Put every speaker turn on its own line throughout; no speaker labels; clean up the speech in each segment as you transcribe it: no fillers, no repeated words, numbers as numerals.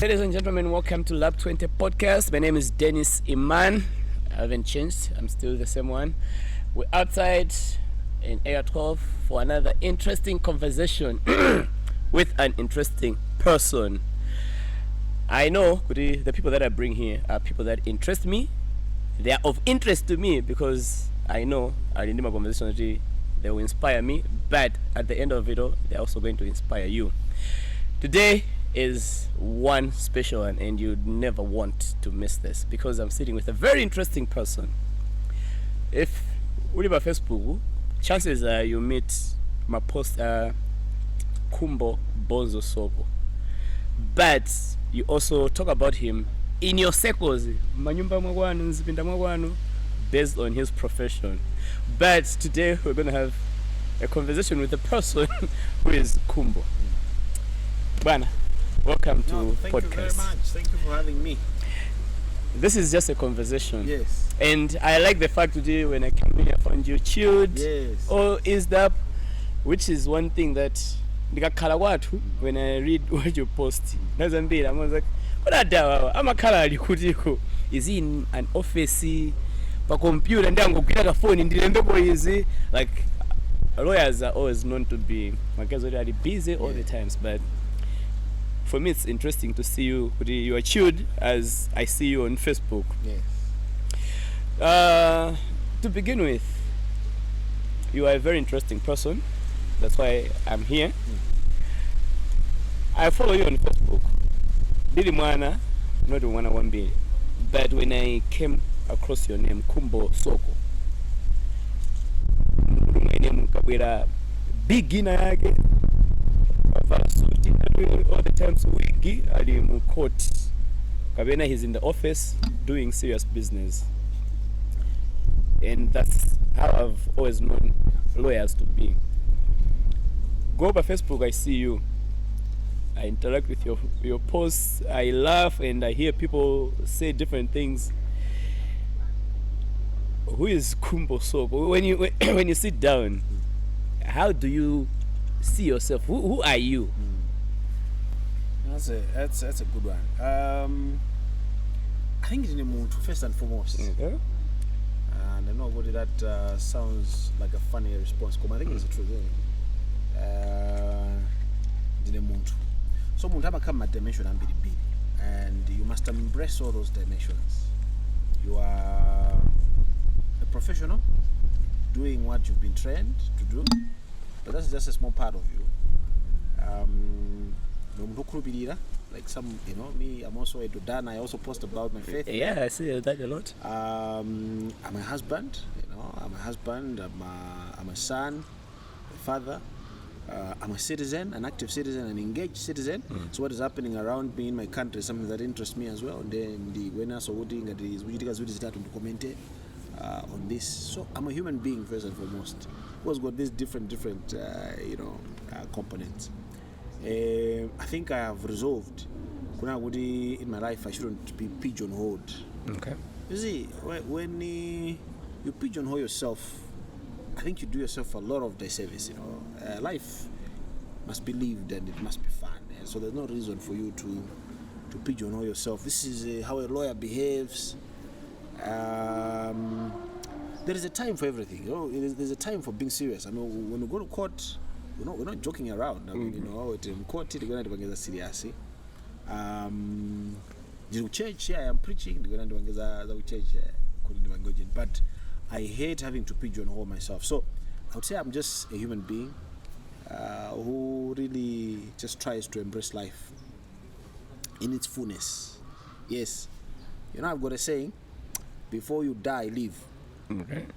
Ladies and gentlemen, welcome to Lab 20 podcast. My name is Dennis Iman. I haven't changed. I'm still the same one. We're outside in Area 12 for another interesting conversation with an interesting person. I know the people that I bring here are people that interest me. They are of interest to me because I know in my conversation they will inspire me, but at the end of it all, they're also going to inspire you. Today is one special one, and you'd never want to miss this because I'm sitting with a very interesting person. If you live on Facebook, chances are you meet my post Khumbo Bonzo Soko, but you also talk about him in your circles, based on his profession. But today we're going to have a conversation with a person who is Khumbo. Bana, welcome to
thank
podcast.
Thank you very much. Thank you for having me.
This is just a conversation.
Yes.
And I like the fact today when I came here, I found you chilled.
Yes.
Or is that, which is one thing that when I read what you post, I was like, I'm a color. Is he in an office? Per computer and a phone in the like lawyers are always known to be really busy all the times, but for me it's interesting to see you are chilled as I see you on Facebook.
Yes.
To begin with, you are a very interesting person. That's why I'm here. I follow you on Facebook. Not one bit. But when I came across your name, Khumbo Soko, my name kabwera beginner yake all the times wigi ali mu court kabena, he's in the office doing serious business, and that's how I've always known lawyers to be. Go over Facebook, I see you, I interact with your posts, I laugh and I hear people say different things. Who is Khumbo Soko? When you sit down, how do you see yourself? Who are you?
That's a good one. I think it's in the mood first and foremost.
Okay.
And I know whether that sounds like a funny response, but I think it's the truth. In the mood. So mood have come a dimension and be big, and you must embrace all those dimensions. You are a professional doing what you've been trained to do, but that's just a small part of you. Like some, me, I'm also a Dudan. I also post about my faith.
Yeah, I see that a lot.
I'm a husband, I'm a son, a father. I'm a citizen, an active citizen, an engaged citizen. So what is happening around me in my country is something that interests me as well. And then the winners or voting at the on this. So I'm a human being first and foremost. Who's got these different components. I think I have resolved in my life I shouldn't be pigeonholed.
Okay.
You see, when you pigeonhole yourself, I think you do yourself a lot of disservice. Life must be lived and it must be fun. So there's no reason for you to pigeonhole yourself. This is how a lawyer behaves. There is a time for everything. There's a time for being serious. I mean, when we go to court, we're not joking around. I mean, in court, they're going to get serious. Church, I am preaching. They're going to get church. But I hate having to pigeonhole myself. So I would say I'm just a human being who really just tries to embrace life in its fullness. Yes, I've got a saying: before you die, live.
Okay.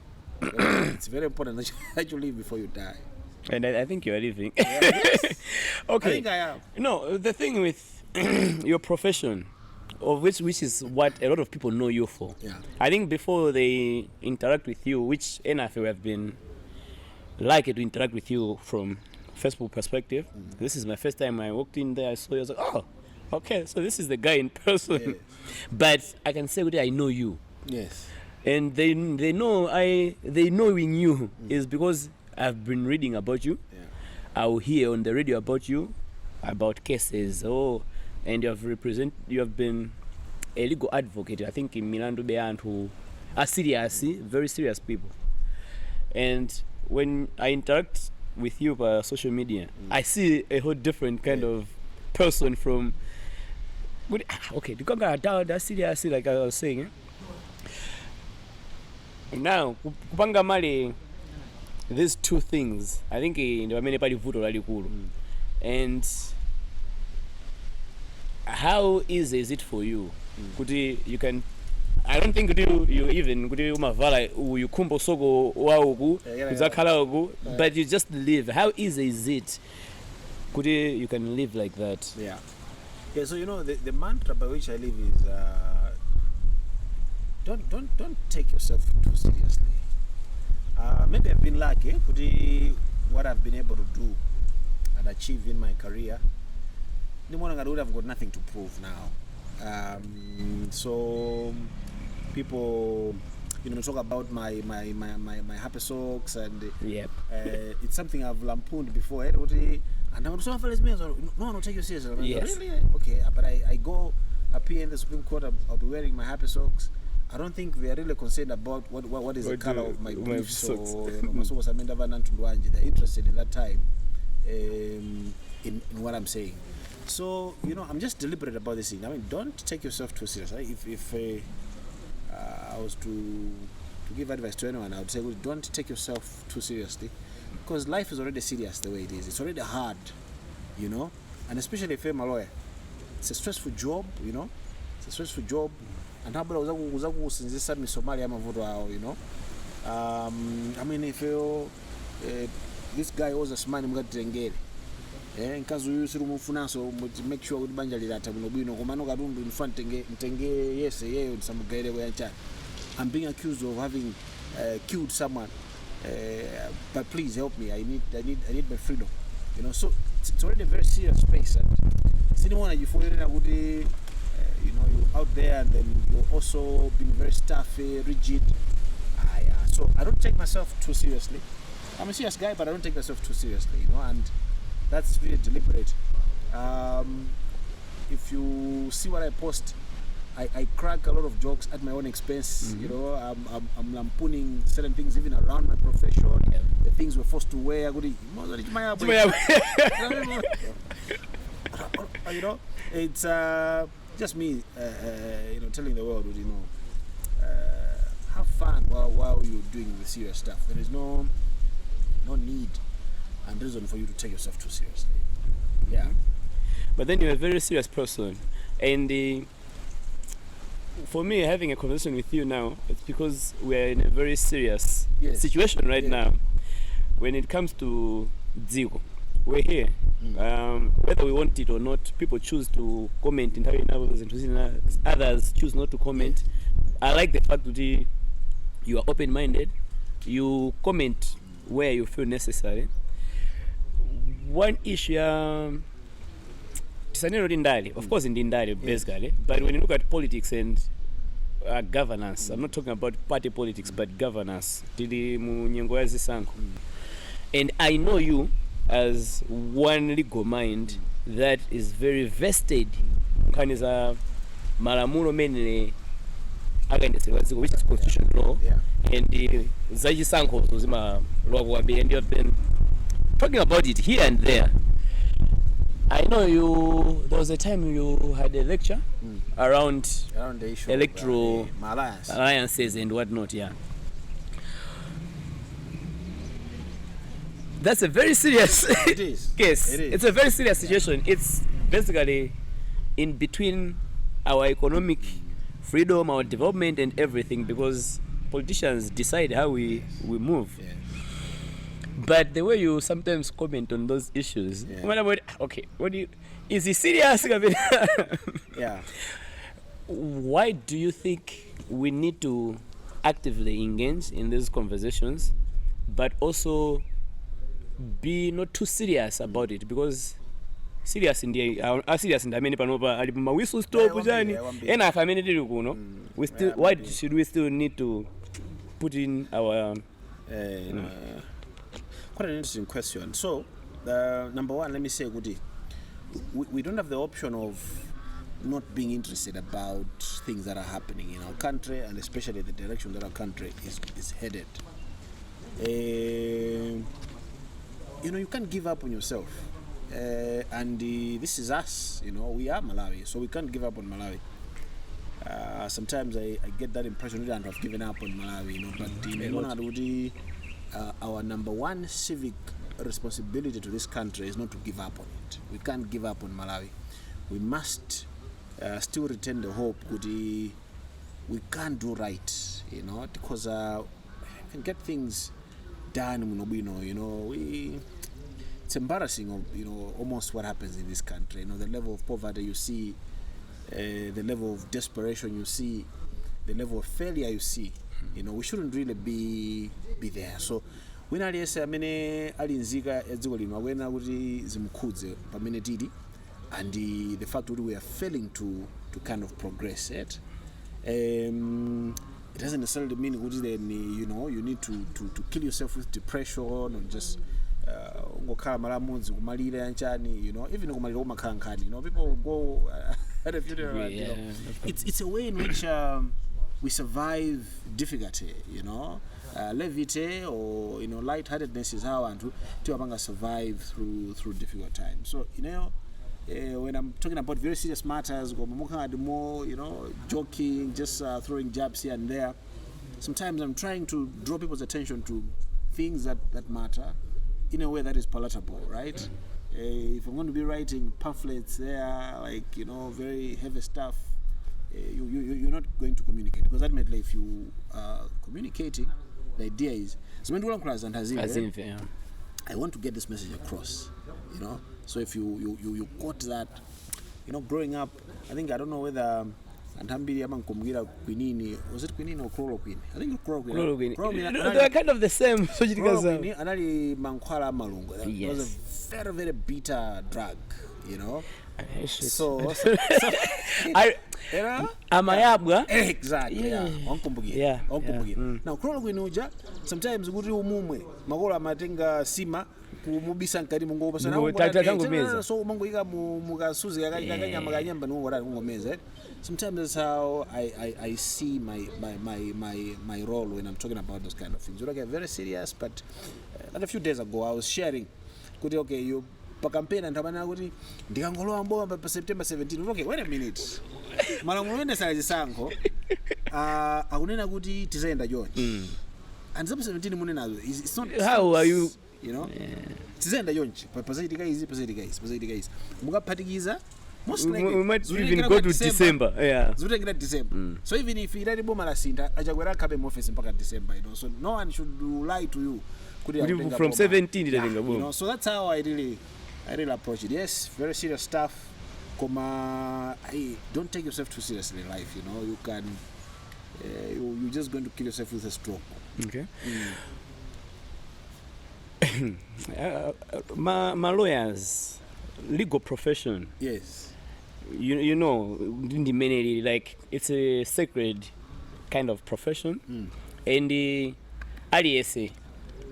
It's very important that you live before you die.
And I think you're living.
Yes.
Okay.
I think I am.
No, the thing with your profession, of which is what a lot of people know you for.
Yeah.
I think before they interact with you, which NFA have been lucky to interact with you from Facebook perspective. This is my first time I walked in there. I saw you. I was like, oh, okay, so this is the guy in person.
Yes.
But I can say I know you.
Yes.
And they knowing you is because I've been reading about you.
Yeah.
I'll hear on the radio about you, about cases. and you have been a legal advocate, I think, in Milandu Beant, who are serious, very serious people. And when I interact with you via social media, I see a whole different kind of person from. Okay, the Conga that's serious, like I was saying. Now, kupanga mali, these two things, I think in the many party vote already cool. And how easy is it for you? You can, I don't think you even umavala you Khumbo Soko wauku kuzakhala uku, but you just live. How easy is it? You can live like that?
Yeah. So the mantra by which I live is don't take yourself too seriously. Maybe I've been lucky, what I've been able to do and achieve in my career. I would have got nothing to prove now. So people, talk about my happy socks, and it's something I've lampooned before. And I would say, no, take you seriously.
Yes.
Really? Okay, but I go appear in the Supreme Court. I'll be wearing my happy socks. I don't think they are really concerned about what is the color of my briefs or my socks. They're interested in that time in what I'm saying. So I'm just deliberate about this thing. I mean, don't take yourself too seriously. If I was to give advice to anyone, I would say, don't take yourself too seriously, because life is already serious the way it is. It's already hard, and especially if I'm a lawyer, it's a stressful job. It's a stressful job. And how about Somalia, I mean, if this guy owes us money, nkazi uyu siri umufunanso make sure kuti banja lilata bwino komano katundu infa ntenge yese yeyo ndisamugaire kweyanchana. I'm being accused of having killed someone, but please help me. I need my freedom. So it's already a very serious space, and siniona jifoyerera kuti you're out there and then you're also being very stuffy, rigid. So I don't take myself too seriously. I'm a serious guy, but I don't take myself too seriously, and that's really deliberate. If you see what I post, I crack a lot of jokes at my own expense. I'm lampooning certain things even around my profession. The things we're forced to wear. It's just me, telling the world, have fun while you're doing the serious stuff. There is no need and reason for you to take yourself too seriously. Yeah.
But then you're a very serious person, and for me, having a conversation with you now, it's because we're in a very serious situation right now. When it comes to Dziko, we're here. Whether we want it or not, people choose to comment in others choose not to comment. I like the fact that you are open-minded. You comment where you feel necessary. One issue, of course in Dindali, basically, but when you look at politics and governance, I'm not talking about party politics, but governance. And I know you as one legal mind that is very vested in Malamulo mainly, which is constitutional law, and the Zaji Sanko, and you have been talking about it here and there. I know there was a time you had a lecture around
the issue
electoral
of,
alliances and whatnot, That's a very serious case. It's a very serious situation. It's basically in between our economic freedom, our development and everything, because politicians decide how we move. But the way you sometimes comment on those issues, okay, is he serious? Why do you think we need to actively engage in these conversations, but also be not too serious about it? Because serious in the many panopa alipuma whistle stop jani ena family kuno we still why should we still need to put in our
quite an interesting question. So number one, let me say, we don't have the option of not being interested about things that are happening in our country, and especially the direction that our country is headed. You can't give up on yourself. And this is us, we are Malawi, so we can't give up on Malawi. Sometimes I get that impression that I've given up on Malawi, but our number one civic responsibility to this country is not to give up on it. We can't give up on Malawi. We must still retain the hope that we can do right, because we can get things done, it's embarrassing of almost what happens in this country. The level of poverty you see, the level of desperation you see, the level of failure you see. We shouldn't really be there. So when I say amene alinzika edziko lino akwena kuti zimukhudze pamene tili, and the fact that we are failing to kind of progress it. It doesn't necessarily mean that then you need to kill yourself with depression or just ngokhala malamuzi kumalira yanchani, even kumalira umakhankani, people go at a funeral. It's a way in which we survive difficulty, levity or lightheartedness is how and to abanga survive through difficult times. So when I'm talking about very serious matters, more joking, just throwing jabs here and there, sometimes I'm trying to draw people's attention to things that matter in a way that is palatable, right? If I'm going to be writing pamphlets there, very heavy stuff, you're not going to communicate, because ultimately if you are communicating, the idea is I want to get this message across, so if you got that, growing up, I don't know whether Antambiri amankumgira Quinini, was it Quinini or Chloroquine? I think Chloroquine.
They are kind of the same.
Chloroquine, anali mankwala malungo. That was a very, very bitter drug, So
amayabwa.
Exactly. Yeah. Now Chloroquine uja sometimes kuti umumwe makola matenga sima kumubisa nkati mungo pasana so mangoika mukasuzi kakanyama kanyamba ngora ngomeza. Sometimes that's how I see my role when I'm talking about those kind of things. You're very serious, but a few days ago I was sharing okay, you pa campaign and tabana kuti ndikangolowa mboma pa September 17. Okay, wait a minute. Malamulo ende sala zisankho akunena kuti tizaenda jonji. And September 17 munena it's not.
How are you?
Tizaenda jonji. Pazaidika izi. Mukaphatikiza. Most likely,
we might even go to December. Yeah.
December. So even if you boma la sinta, ajakwera kabe office mpaka December, So no one should lie to you.
From 17
So that's how I really approach it. Yes, very serious stuff. Don't take yourself too seriously in life. You can you're just going to kill yourself with a stroke.
Okay. My lawyers, legal profession.
Yes.
In the many, it's a sacred kind of profession. And the aliese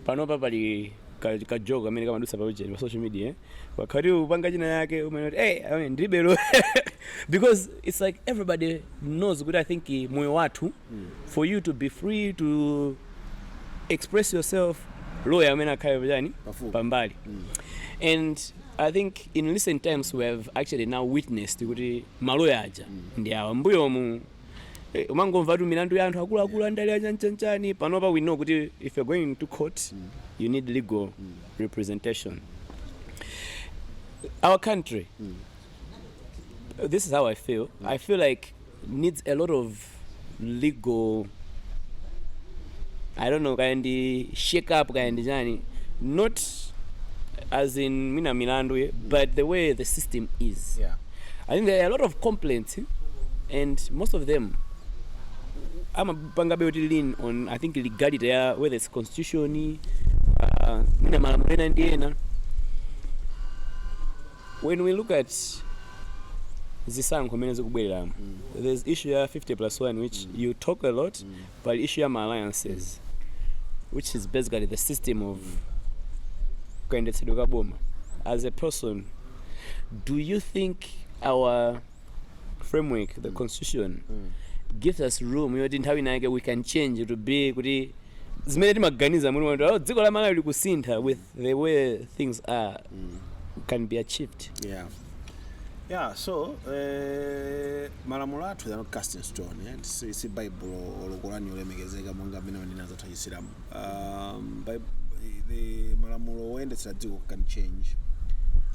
panopa pali ka joke amene kama dusa pa social media wakati upanga jina yake ndibelo because it's like everybody knows good. I think moyo watu for you to be free to express yourself, lawyer amene akhaye bajani pambali. And I think in recent times we have actually now witnessed kuti maloya aja ndi awa mbuyo mu umangomva tu milandu ya anthu akulu andali anchanchani panopa. We know kuti if you're going to court you need legal representation. Our country, this is how I feel. I feel like needs a lot of legal, kind of shake up kind of jani, not as in mina milandu, but the way the system is.
Yeah.
I think there are a lot of complaints, and most of them I'm a bangabe lean on legality, whether it's constitution, mina malamulena ndiena. When we look at zisango meneze kubwera, there's issue 50+1 which you talk a lot, but issue alliances, which is basically the system of candidacy. As a person, do you think our framework, the constitution, gives us room yoti nthawi nake we can change to be kuti zimene timaganiza muno dziko la Malawi likusintha with the way things are can be achieved.
Yeah, so malamulo athu they're not cast in stone. It's a Bible olokolani olemekezeka monga amene manena zathu Isilamu. The malamulo oyendetsera dziko can change.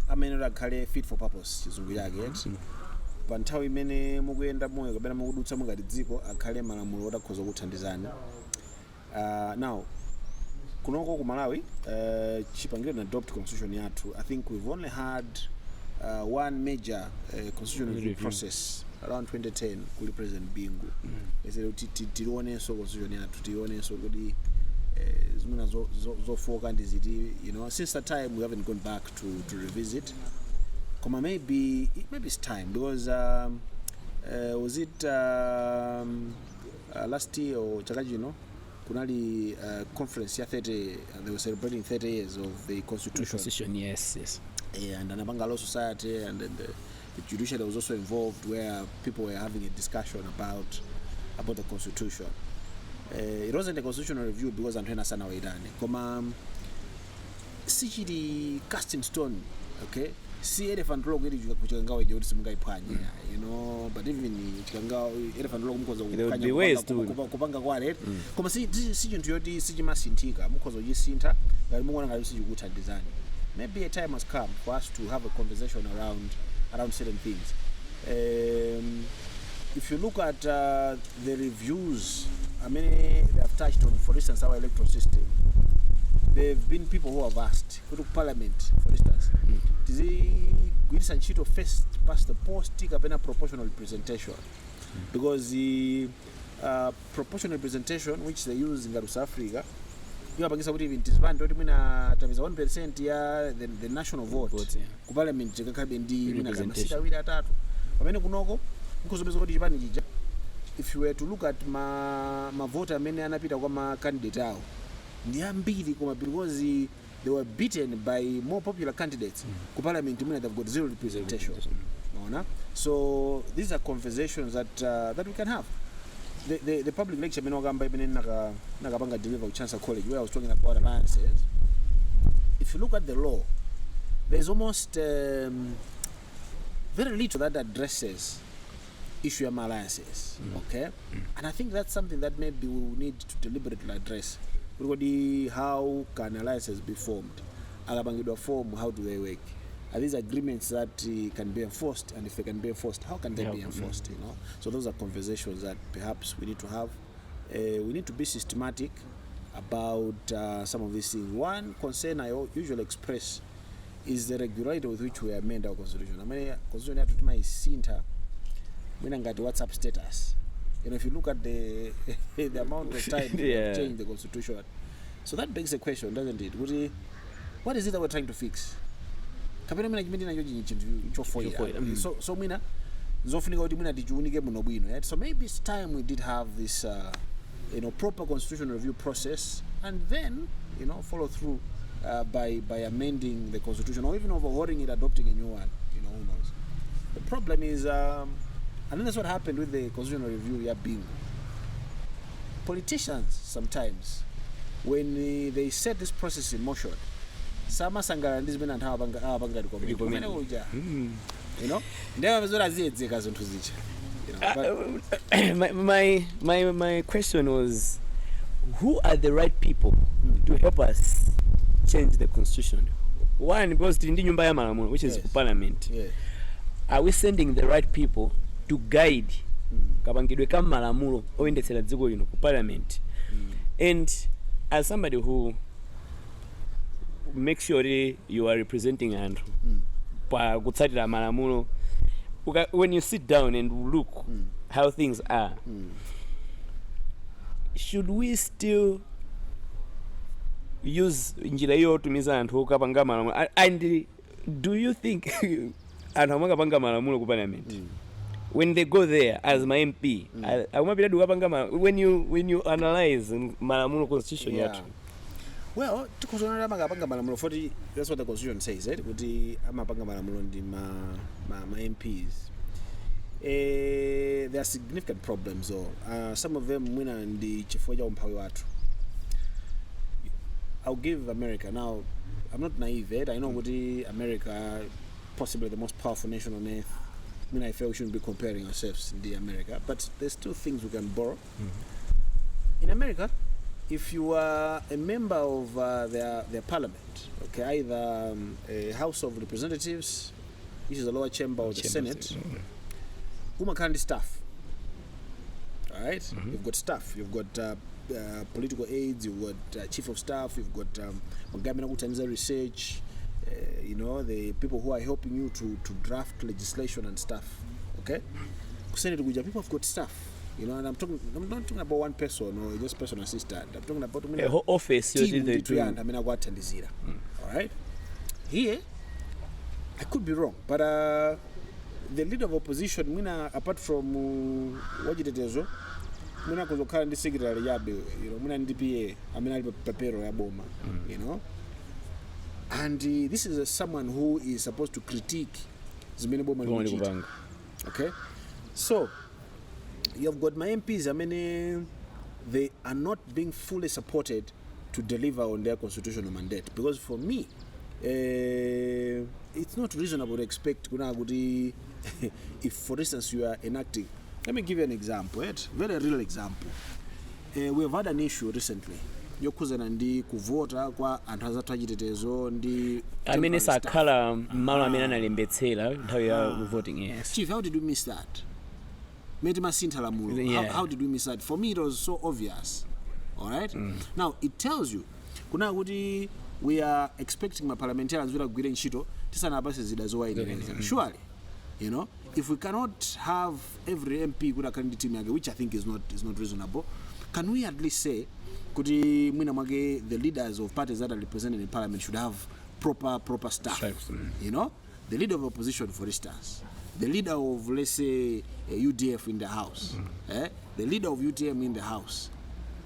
Amene akhale fit for purpose chizungu chake. Pa nthawi imene mukuyenda moyo kapena mukudutsa mukati dziko akhale malamulo otakhoza kuthandizani. Now kunoko ku Malawi chipangire na adopt constitution yathu. I think we've only had one major constitutional review process around 2010 kuli President Bingu. Tionenso constitution yathu tionenso kuti zimene zofoka ndiziti, you know, since that time we haven't gone back to revisit. Koma maybe it's time because was it last year or chaka chino kunali conference ya 30, they were celebrating 30 years of the constitution.
Yes.
And an Law Society and then the judiciary was also involved, where people were having a discussion about the constitution. It wasn't a constitutional review because Antena Sana Waidane. Koma sichidi cast in stone, okay? Si elephant law kweli kuchikangawa je udisi mungai phwanya, you know, but even chikangawa elephant law mukhoza kupanga kwale. Koma si chinthu yoti sichimasinthika mukhoza kuyisintha ngati mungona ngati sichikuthandizani. Maybe a time has come for us to have a conversation around certain things. If you look at the reviews, I mean, they have touched on, for instance, our electoral system. There have been people who have asked, go to Parliament, for instance, does it sheet of first past the post take up proportional representation? Because the proportional representation which they use in South Africa, you have even disband 1% ya the national vote. Ku Parliament chakabendi representation. If you were to look at my voter many anapita kwa ma candidate ao ndiambiri koma because they were beaten by more popular candidates ku Parliament they've got zero representation. So these are conversations that we can have. The public lecture nakapanga deliver Chancellor College, where I was talking about alliances. If you look at the law, there's almost very little that addresses issue of alliances. Okay, and I think that's something that maybe we will need to deliberately address. How can alliances be formed? Alabangidwa form, how do they work? Are these agreements that can be enforced? And if they can be enforced, how can they be enforced? You know, so those are conversations that perhaps we need to have. We need to be systematic about some of these things. One concern I usually express is the regularity with which we amend our constitution. I mean, constitution has to be center. We don't get WhatsApp status. You know, if you look at the amount of time we have changed the constitution, so that begs a question, doesn't it? What is it that we're trying to fix? So maybe it's time we did have this proper constitutional review process, and then follow through by amending the constitution, or even overhauling it, adopting a new one. Who knows? The problem is, and then that's what happened with the constitutional review being politicians sometimes, when they set this process in motion, some sangara and this men and how banga
my question was, who are the right people to help us change the constitution? One, because Tindi Nyumba ya Malamulo, which is Parliament. Are we sending the right people to guide kabangidwe kama Malamulo oyendetsera dziko lino ku Parliament? And as somebody who makes sure you are representing anthu pa kutsatira Malamulo, when you sit down and look how things are, should we still use njira hiyo tumiza anthu okapanga Malamulo? And do you think anthu amakapanga Malamulo ku Parliament, when they go there as my MP, when you analyze Malamulo constitution yatu?
Well, that's what the constitution says, right? My MPs. there are significant problems though. Some of them mwina ndi chifukwa cha umphawi watu. I'll give America now. I'm not naive yet. I know what America, possibly the most powerful nation on earth. I mean, I feel we shouldn't be comparing ourselves in America, but there's two things we can borrow. In America, if you are a member of their parliament, okay, either a House of Representatives, which is the lower chamber of the Senate, can't staff. All right, you've got staff, you've got political aides, you've got chief of staff, you've got research, the people who are helping you to draft legislation and stuff. Okay, Senate people have got staff. And I'm not talking about one person or just personal assistant. I'm talking about
a whole office.
All right. Here, I could be wrong, but the leader of opposition, apart from what it is, Muna kuzokana ndi secretary yabe, muna ndi PA, amina papero ya boma, and this is someone who is supposed to critique zimene boma limuchita. Okay, so you have got my MPs. They are not being fully supported to deliver on their constitutional mandate, because for me, it's not reasonable to expect if, for instance, you are enacting. Let me give you an example, very real example. We have had an issue recently. Yokuzana ndi kuvota kwa anthu azatachitetezo ndi
sakhala malo amene analembetsera nthawi ya voting. Yes.
Chief, how did we miss that? How did we miss that? For me, it was so obvious. All right? Now, it tells you, kuna kuti we are expecting my parliamentarians will gwire ntchito tisana basi zidazowa ine. Surely, if we cannot have every MP with a candidate team, which I think is not reasonable, can we at least say kuti mwina mwake the leaders of parties that are represented in parliament should have proper staff? The leader of opposition, for instance, the leader of, let's say, UDF in the house, the leader of UTM in the house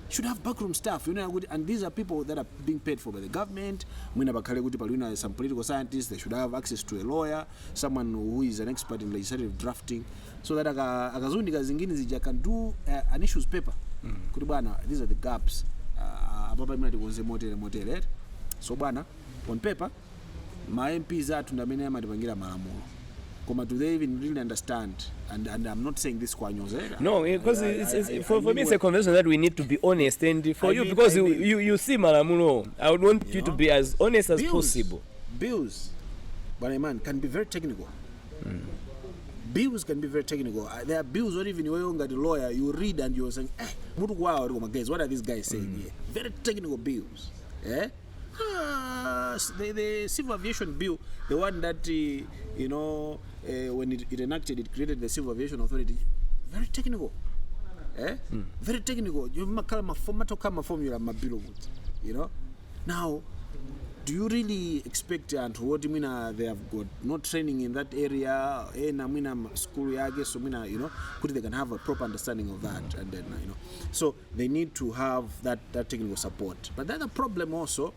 should have backroom staff, and these are people that are being paid for by the government. Some political scientists, they should have access to a lawyer, someone who is an expert in legislative drafting, so that akazundika zingine zija can do an issues paper. These are the gaps. So on paper, my MPs are tundamene matipangira malamulo. Do they even really understand? And I'm not saying this kwanyos.
No, because for me it's a conversation that we need to be honest, and for you, because you see malamulo, I would want you to be as honest as possible.
Bills, but man, can be very technical. Bills can be very technical. There are bills where even you are the lawyer, you read and you're saying, what are these guys saying here? Very technical bills. The civil aviation bill, the one that when it enacted, it created the civil aviation authority. Very technical, very technical. You formula, Now, do you really expect and what they have got no training in that area? School so they can have a proper understanding of that, and then so they need to have that technical support. But then the problem also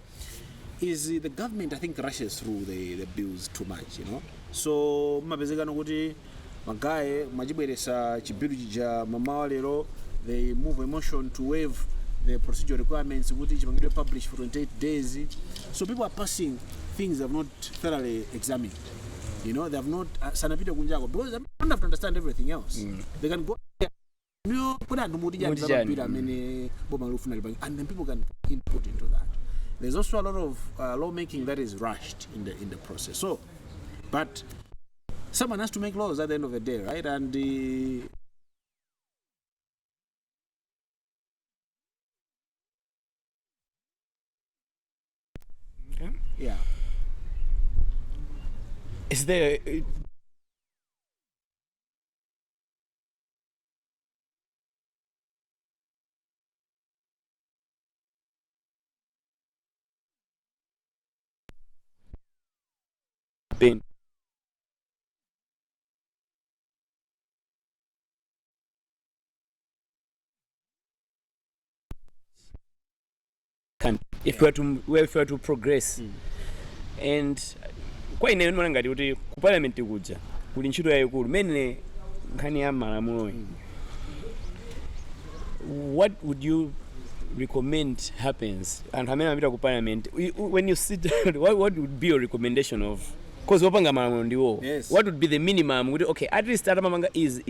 is the government, I think, rushes through the bills too much, So mapezekano kuti magaye majibweresa chibiru chija mamawa lero, they move a motion to waive the procedural requirements kuti chipangidwe publish for 28 days. So people are passing things they have not thoroughly examined. They have not sanapita kunjako, because they don't have to understand everything else. They can go there, and then people can input into that. There's also a lot of lawmaking that is rushed in the process. So, but someone has to make laws at the end of the day, right? And yeah.
Is there? Been if we were to progress and kwa ine ngati kuti ku parliament kuja kuli ntchito yayikulu mene nkhani ya malamulo, what would you recommend happens and amene amapita ku parliament when you sit what would be your recommendation of, because wopanga malamulo ndiwo,
yes,
what would be the minimum kuti okay at least atamamanga is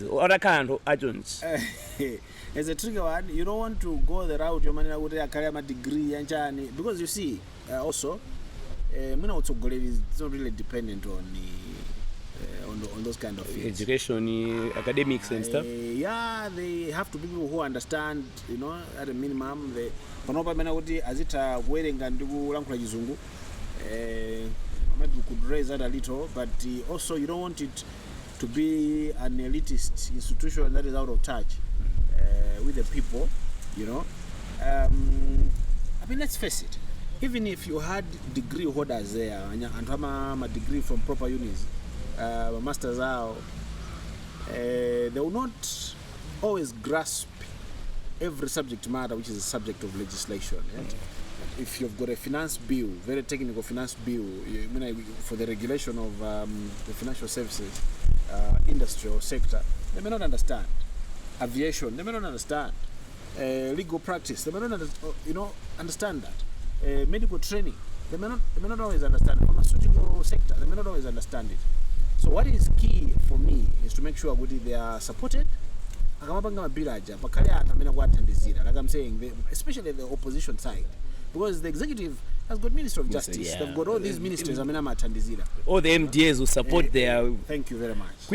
otakhala anthu achonchi?
It's a tricky one. You don't want to go the route yomanena kuti akhale ama degree yanjani, because you see also mwina utsogoleri is not really dependent on those kind of fields.
Education, academics and stuff.
Yeah, they have to be people who understand, at a minimum. Panopa mena kuti azita kuwerenga ndi kulankhula chizungu. Maybe we could raise that a little, but also you don't want it to be an elitist institution that is out of touch with the people, I mean, let's face it. Even if you had degree holders there, and have a degree from proper unis, masters out, they will not always grasp every subject matter which is a subject of legislation. Right? If you've got a finance bill, very technical finance bill, for the regulation of the financial services industry or sector, they may not understand. Aviation, they may not understand. Legal practice, they may not understand that. Medical training, they may not always understand. Pharmaceutical sector, they may not always understand it. So what is key for me is to make sure that they are supported. Like I'm saying, especially the opposition side, because the executive has got Minister of Justice. Yeah. They've got all these ministers. All
the MDAs who support their.
Thank you very much.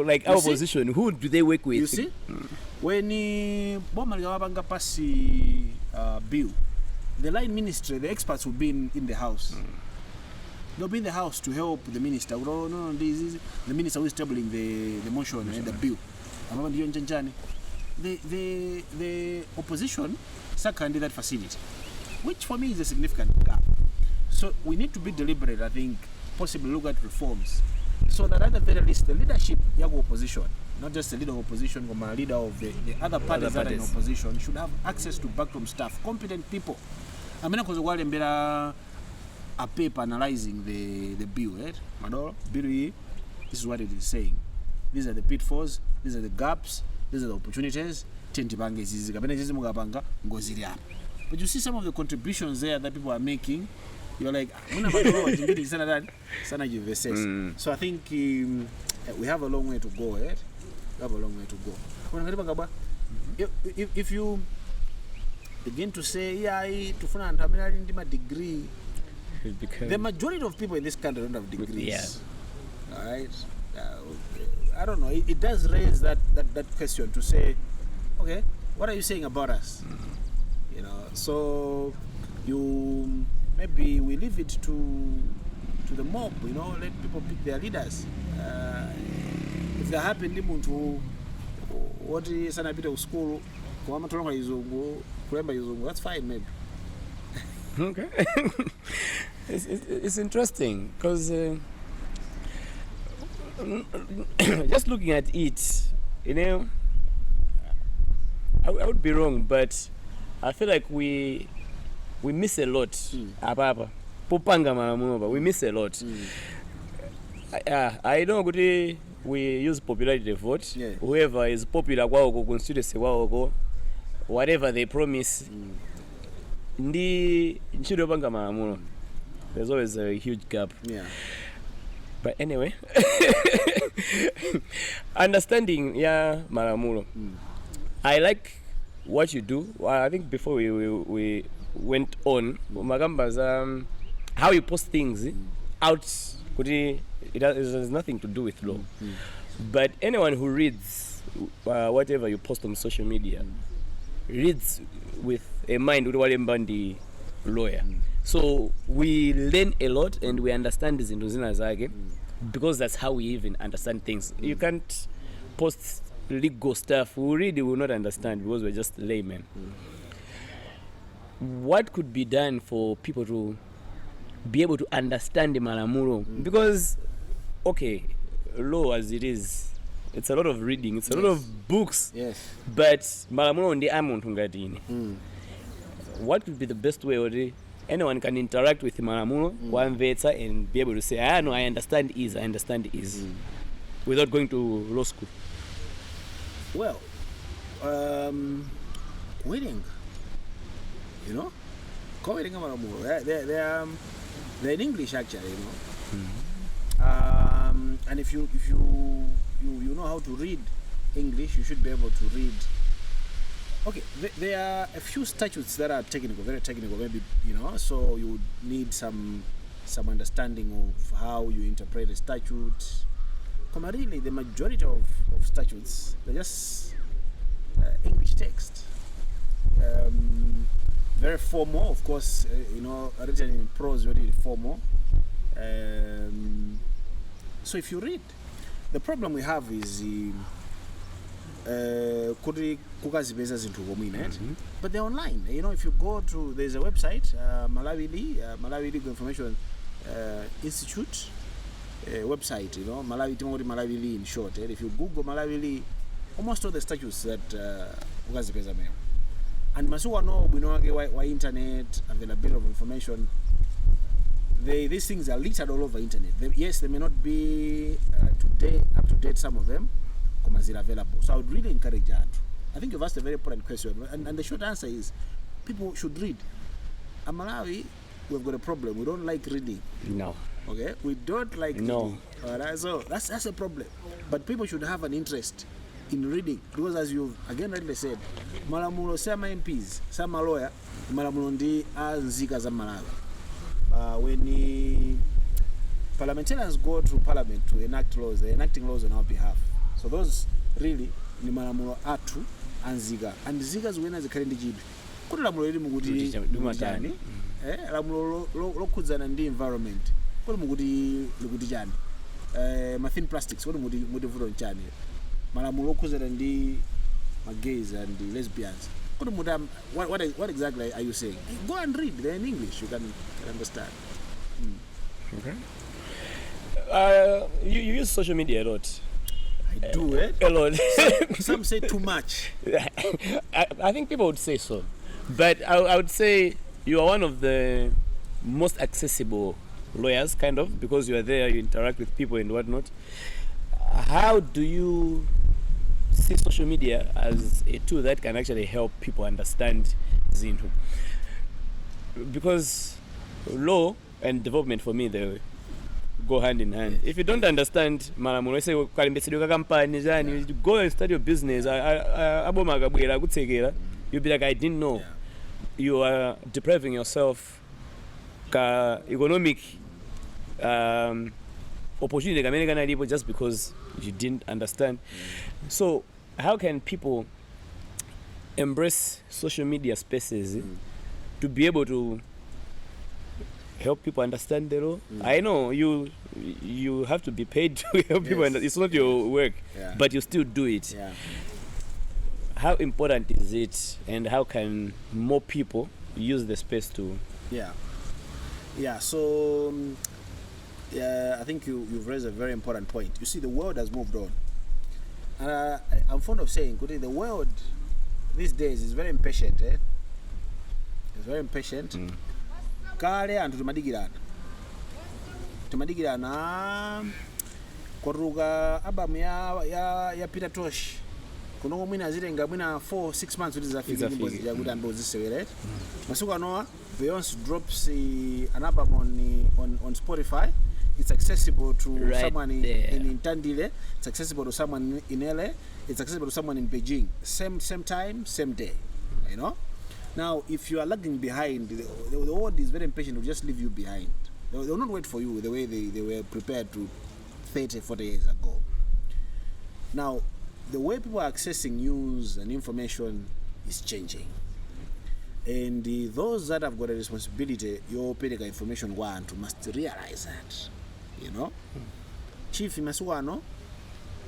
Like our opposition, who do they work with?
You see, when bill, the line ministry, the experts will be in the house. They'll be in the house to help the minister. Oh, no, this is the minister who is tabling the motion and the bill. The opposition seconded that facility, which for me is a significant gap. So we need to be deliberate, I think, possibly look at reforms, so that at the very least the leadership of opposition, not just the leader of opposition, but a leader of the other parties that are in opposition, should have access to backroom staff, competent people. I mean, because while there a paper analyzing the bill, right? Bill, this is what it is saying. These are the pitfalls, these are the gaps, these are the opportunities. But you see some of the contributions there that people are making, you're like, so I think we have a long way to go, right? We have a long way to go. If you begin to say, degree, the majority of people in this country don't have degrees. Yeah. All right? I don't know. It does raise that question to say, okay, what are you saying about us? So maybe we leave it to the mob. Let people pick their leaders. If they're happy to what is an bit of school, that's fine, maybe.
Okay. It's interesting because just looking at it, I would be wrong, but I feel like we miss a lot. We miss a lot. I know we use popularity vote. Yeah. Whoever is popular, constituency, whatever they promise. There's always a huge gap. Yeah. But anyway, understanding malamulo. I like what you do. I think before we went on, how you post things out, it has nothing to do with law. But anyone who reads whatever you post on social media reads with a mind with the lawyer. So we learn a lot and we understand this in because that's how we even understand things. You can't post legal stuff. We really will not understand because we're just laymen. What could be done for people to be able to understand the malamulo? Because, okay, law as it is, it's a lot of reading, it's a lot of books. Yes. But malamulo on the amontungatini. What would be the best way or anyone can interact with malamulo one veta and be able to say, no, I understand is. without going to law school?
Well, quitting, you know, quitting they're in English actually, you know. And if you know how to read English, you should be able to read. Okay, there are a few statutes that are technical, very technical, maybe, you know, so you would need some understanding of how you interpret a statute. Really, the majority of statutes, they're just English text. Very formal, of course, you know, written in prose, very formal. So if you read, the problem we have is but they're online. You know, if you go to, there's a website, Malawi Legal Information Institute website, you know, Malawi in short. If you Google Malawi, almost all the statutes that and masuwa no we know why internet availability of information. These things are littered all over internet. Yes, they may not be up to date, some of them, available. So I would really encourage that. I think you've asked a very important question, and the short answer is people should read. In Malawi, we've got a problem. We don't like reading.
No.
Okay, we don't like reading. All right, so that's a problem. But people should have an interest in reading, because as you've again rightly said, Malamulo sama MPs, sama lawyer, Malamulo ndi anzika za Malawi. When the parliamentarians go to parliament to enact laws, they're enacting laws on our behalf. So those really ni Malamulo atu anzika. And zika ziwena zikalindi jidu. Kuti lamulo ili muguti dumachani. Lamulo lokudzana ndi environment. Kuti muguti chani. Thin plastics, kuti muguti vuto nchani. Malamulo lokudzana ndi gays and lesbians. What exactly are you saying? Go and read. They're in English. You can understand.
Okay. You use social media a lot.
I do it.
A lot.
Some say too much.
I think people would say so. But I would say you are one of the most accessible lawyers, kind of, because you are there, you interact with people and whatnot. How do you see social media as a tool that can actually help people understand Zinhu? Because law and development, for me, they go hand in hand. If you don't understand Malamulo, say you go and study your business, you'll be like, I didn't know. You are depriving yourself economic opportunity just because you didn't understand. So how can people embrace social media spaces to be able to help people understand the law? I know you have to be paid to help people understand. It's not your work, but you still do it. How important is it, and how can more people use the space to?
So I think you've raised a very important point. You see, the world has moved on. I'm fond of saying, the world these days is very impatient. It's very impatient. Kale antu tumadigirana kwaruka album ya Peter Tosh kunongo mwina zirenga mwina 4-6 months kuti zafika nyimbo zija kuti ambe uzisewere. Masuku anowa Beyonce drops an album on Spotify. It's accessible to someone in Tandile. It's accessible to someone in LA. It's accessible to someone in Beijing. Same time, same day. You know. Now, if you are lagging behind, the world is very impatient to just leave you behind. They will not wait for you the way they were prepared to 30-40 years ago. Now, the way people are accessing news and information is changing. And those that have got a responsibility, your Pedega information want must realize that. You know? Chief Imasuano,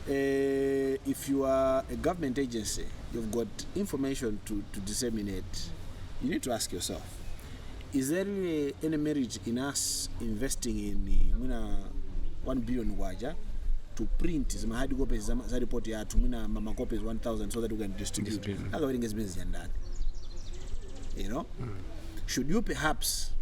if you are a government agency, you've got information to disseminate, you need to ask yourself, is there really any merit in us investing in 1 billion waja to print zima hard copies za report ya tumina mama copies 1,000 so that we can distribute? You know? Should you perhaps,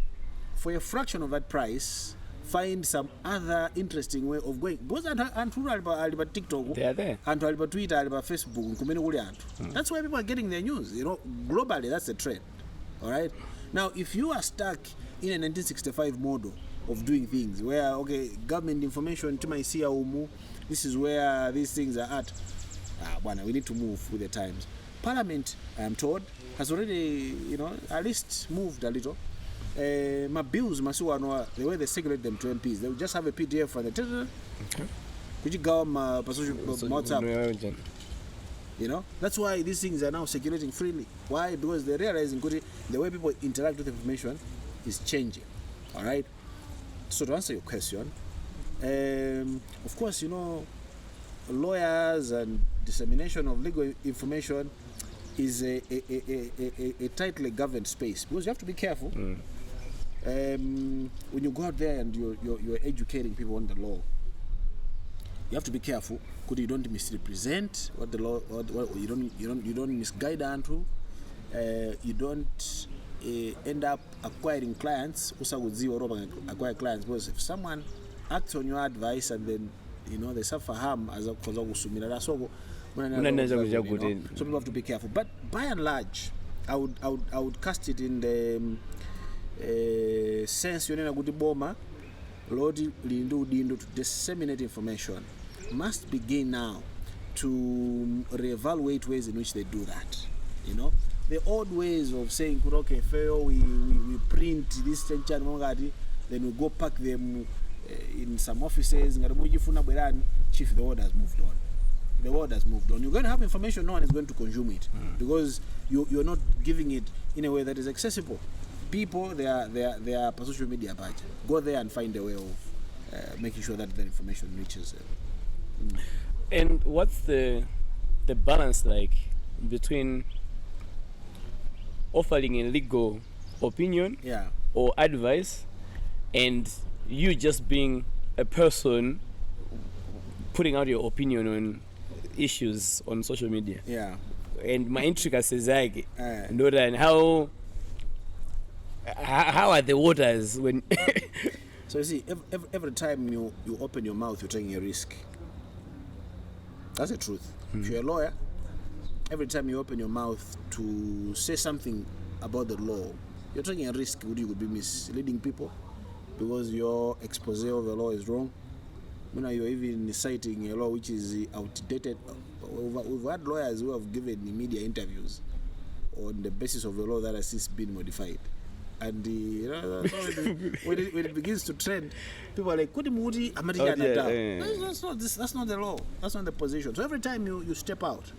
for a fraction of that price, find some other interesting way of going. Because anthu ali pa TikTok,
They are there.
anthu ali pa Twitter, ali pa Facebook, kumene kuli anthu. That's why people are getting their news. Globally, that's the trend. All right. Now, if you are stuck in a 1965 model of doing things, where government information to my umu, this is where these things are at. We need to move with the times. Parliament, I am told, has already, at least moved a little. My bills, the way they segregate them to MPs, they will just have a PDF for the. Could you go on WhatsApp? That's why these things are now circulating freely. Why? Because they're realizing the way people interact with information is changing. All right. So to answer your question, of course, lawyers and dissemination of legal information is a tightly governed space, because you have to be careful when you go out there and you're educating people on the law. You have to be careful because you don't misrepresent what the law, you don't misguide onto, you don't end up acquiring clients. Acquire clients, because if someone acts on your advice and then they suffer harm as a cause of Soko, so people have to be careful. But by and large, I would cast it in the sense Lord to disseminate information must begin now to reevaluate ways in which they do that. The old ways of saying, we print this then we go pack them in some offices. Chief, the world has moved on. The world has moved on. You're going to have information, no one is going to consume it because you're not giving it in a way that is accessible. People, they are social media budget. Go there and find a way of making sure that the information reaches them.
And what's the balance like between offering a legal opinion or advice and you just being a person putting out your opinion on issues on social media? And my intricacies and how are the waters when
So you see, every time you open your mouth, you're taking a risk. That's the truth. If you're a lawyer, every time you open your mouth to say something about the law, you're taking a risk. You could be misleading people because your expose of the law is wrong. You're even citing a law which is outdated. We've had lawyers who have given media interviews on the basis of a law that has since been modified. And when it begins to trend, people are like, that's not the law. That's not the position. So every time you step out,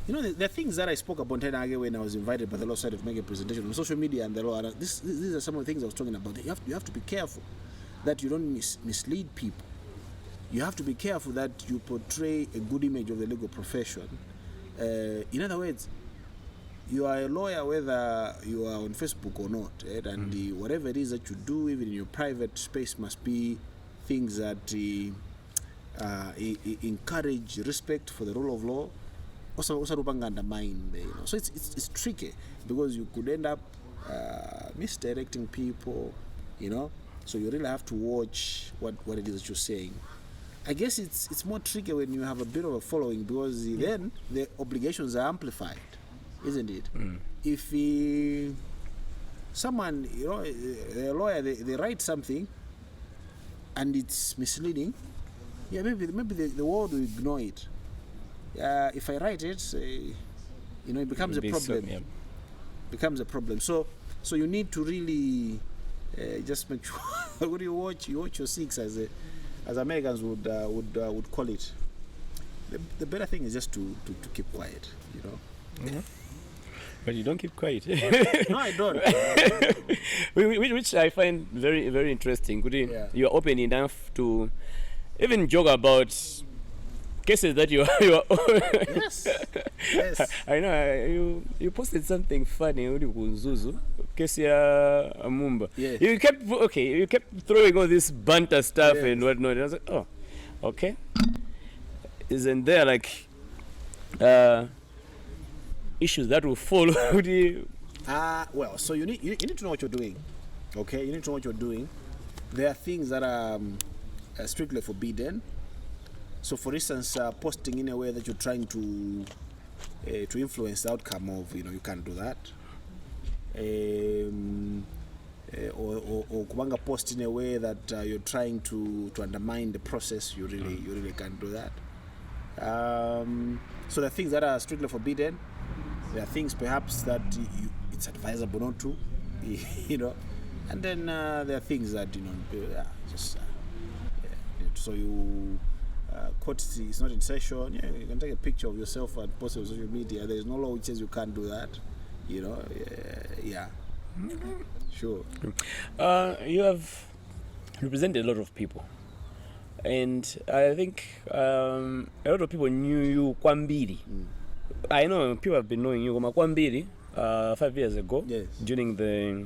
the things that I spoke about when I was invited by the law side to make a presentation on social media and the law. These are some of the things I was talking about. You have to be careful that you don't mislead people. You have to be careful that you portray a good image of the legal profession. In other words, you are a lawyer whether you are on Facebook or not, right? And whatever it is that you do, even in your private space, must be things that encourage respect for the rule of law. Also undermine, So it's tricky because you could end up misdirecting people, So you really have to watch what it is that you're saying. I guess it's more tricky when you have a bit of a following because then the obligations are amplified. Isn't it? If someone, a lawyer, they write something and it's misleading, maybe the world will ignore it. If I write it, it becomes a problem. Becomes a problem. So you need to really just make sure when you watch your six as Americans would call it. The better thing is just to keep quiet.
But you don't keep quiet.
No, I don't.
Which I find very, very interesting. You are open enough to even joke about cases that you are.
Yes.
I know. You posted something funny. Case ya Mumba.
Yes.
You kept throwing all this banter stuff and whatnot. And I was like, oh, okay. Isn't there like issues that will follow?
Well, so you need to know what you're doing. Okay, you need to know what you're doing. there are things that are strictly forbidden. So, for instance, posting in a way that you're trying to influence the outcome of, you can't do that. Or kubanga post in a way that you're trying to undermine the process, you really can't do that. So there are things that are strictly forbidden. There are things perhaps that it's advisable not to, and then there are things that so you court is not in session. Yeah, you can take a picture of yourself and post it on social media. There is no law which says you can't do that. Yeah. Sure.
You have represented a lot of people, and I think a lot of people knew you kwambiri. I know people have been knowing you kwambiri 5 years ago.
Yes.
During the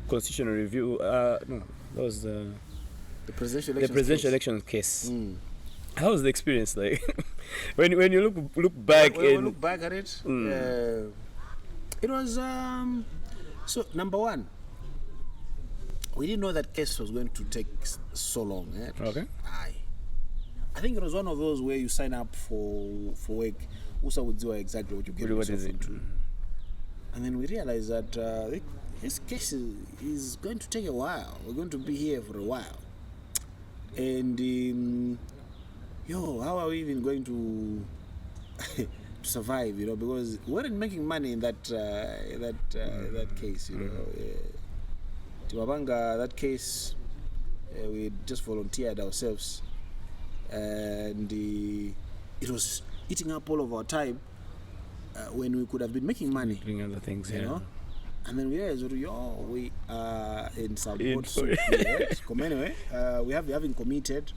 constitutional review. No, that was the presidential election case. How was the experience like? when you look back?
When we look back at it, it was so number one. We didn't know that case was going to take so long.
Okay.
I think it was one of those where you sign up for work, Usa would do exactly what you get yourself into. And then we realized that this case is going to take a while. We're going to be here for a while. And how are we even going to survive? Because we weren't making money in that case. Tiwabanga, that case, we just volunteered ourselves, and it was eating up all of our time when we could have been making money
doing other things,
and then we realized we are in some good soup. Anyway, we haven't committed.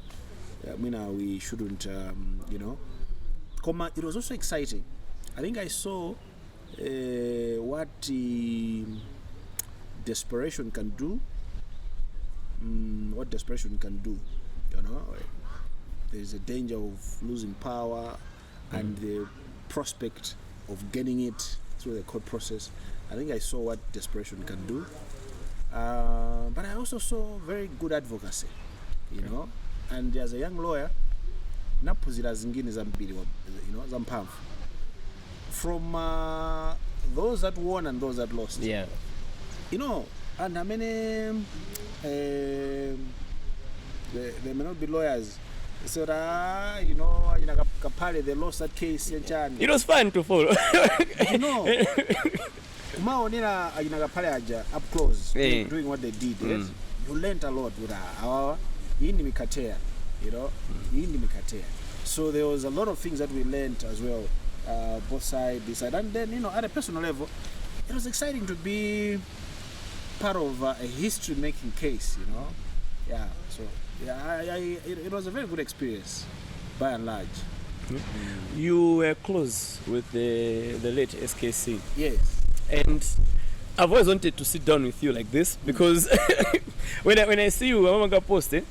We shouldn't, it was also exciting. I think I saw what desperation can do. What desperation can do, there's a danger of losing power and the prospect of getting it through the court process. I think I saw what desperation can do, but I also saw very good advocacy, and as a young lawyer, napuzira zingine zambiri, zampamvu, from those that won and those that lost.
Yeah.
And how many there may not be lawyers. So Kapali, they lost that case.
It was fun to follow.
Up close, doing what they did. Yes? You learned a lot with so there was a lot of things that we learned as well, both sides, this side, and then at a personal level, it was exciting to be part of a history-making case. So it was a very good experience, by and large.
You were close with the late SKC.
Yes.
And I've always wanted to sit down with you like this because when I see you, I'm gonna post it.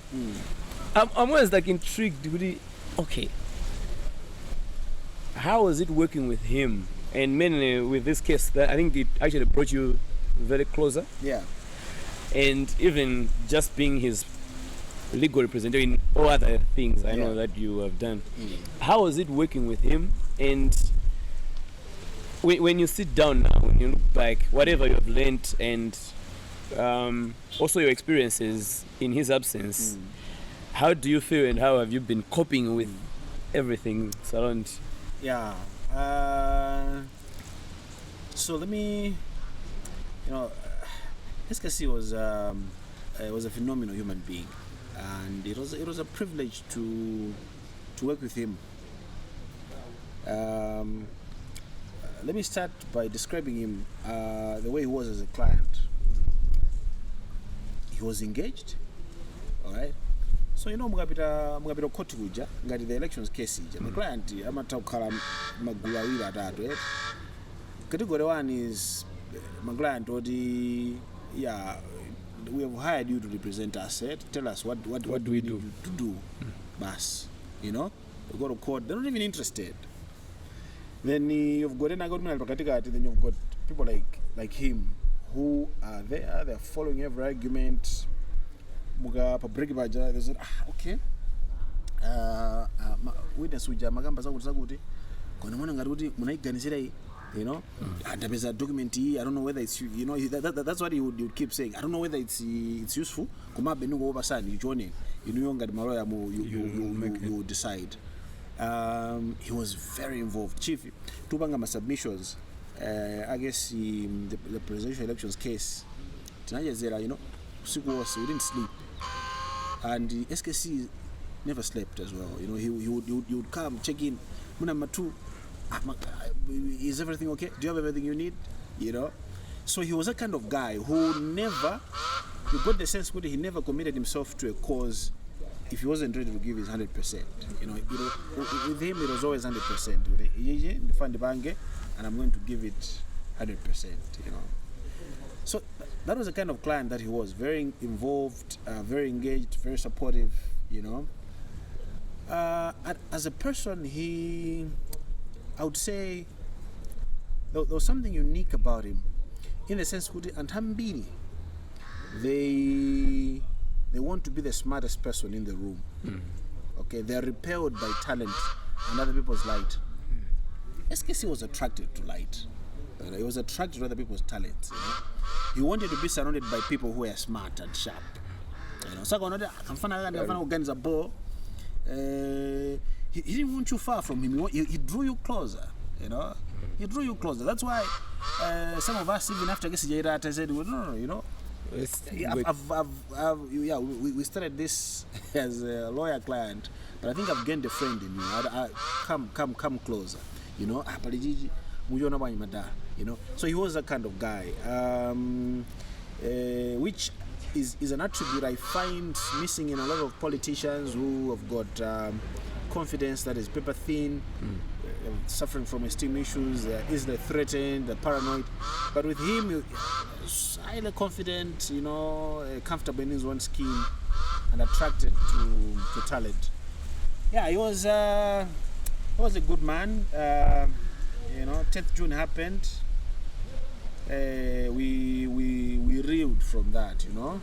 I'm always like intrigued. Really, okay. How was it working with him, and mainly with this case that I think it actually brought you very closer?
Yeah.
And even just being his legal representative in all other things I know that you have done. How was it working with him? And when you sit down now, when you look back, whatever you have learned and also your experiences in his absence, how do you feel and how have you been coping with everything surround?
Yeah. So let me, SKC was a phenomenal human being, and it was a privilege to work with him. Let me start by describing him the way he was as a client. He was engaged, all right. So mugapita court kuja ngati the elections case ija the client amata kukhala magulu awiri atatu. Category 1 is my client oti we have hired you to represent us. Tell us what do we do to do. Bas, we go to court. They're not even interested. Then you've got then you've got people like him who are there. They're following every argument. muga pa break baja they said okay witness uja magamba zakuti kona mwana ngati kuti munaiganisira iyi you know ndapeza document iyi I don't know whether it's you know that's what he would keep saying I don't know whether it's useful kumabe ningo opasani ichone inu ngati maloya you decide. He was very involved. Chief, tupanga submissions. I guess the presidential elections case. Tinajazera, you know, we didn't sleep, and the SKC never slept as well. You know, he would come check in. Number two, is everything okay? Do you have everything you need? You know, so he was a kind of guy who never. You got the sense that he never committed himself to a cause if he wasn't ready to give his 100%. You know, with him it was always 100%. And I'm going to give it 100%. You know, so that was the kind of client that he was. Very involved, very engaged, very supportive. You know, as a person, I would say, there was something unique about him, in the sense that Antambini, they want to be the smartest person in the room. Okay, they're repelled by talent and other people's light. SKC was attracted to light. He was attracted to other people's talents. You know? He wanted to be surrounded by people who were smart and sharp. You know, so he didn't want you far from him. He drew you closer. You know, he drew you closer. That's why some of us, even after Gesijairata, said, well, no, you know. We started this as a lawyer client, but I think I've gained a friend in you. Come closer, you know. You know. So he was that kind of guy, which is an attribute I find missing in a lot of politicians who have got confidence that is paper thin, suffering from esteem issues, easily threatened, paranoid. But with him, highly confident, you know, comfortable in his own skin, and attracted to talent. Yeah, he was a good man. You know, 10th June happened. We reeled from that, you know.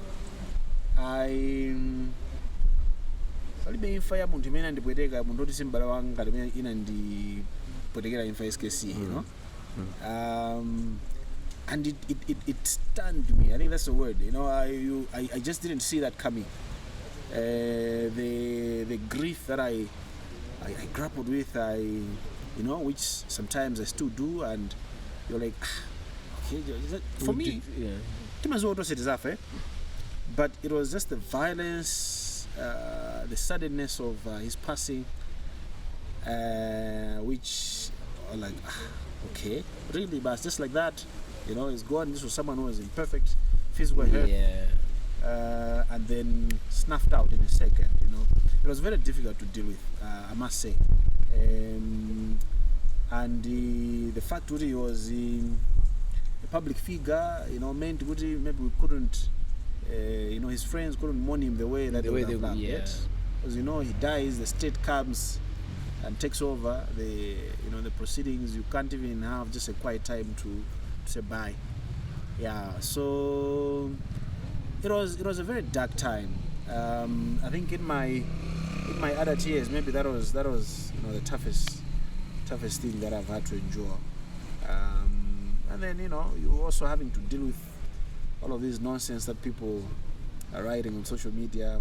Fire muntimena ndipweteka muntoti simbala wanga ina ndipwetekera imfa SKC, you know. And it stunned me. I think that's the word. You know, I just didn't see that coming. The grief that I grappled with, you know, which sometimes I still do, and you're like, okay, for me, but it was just the violence, the suddenness of his passing, which are like, okay, really, but just like that. You know, he's gone. This was someone who was in perfect physical health, and then snuffed out in a second. You know, it was very difficult to deal with, I must say. And the fact that he was a public figure, you know, meant that maybe we couldn't, you know, his friends couldn't mourn him the way that they would have loved. Because you know, he dies, the state comes and takes over the proceedings. You can't even have just a quiet time to say bye. Yeah, so it was a very dark time. I think in my adult years, maybe that was you know, the toughest thing that I've had to endure. And then, you know, you're also having to deal with all of this nonsense that people are writing on social media.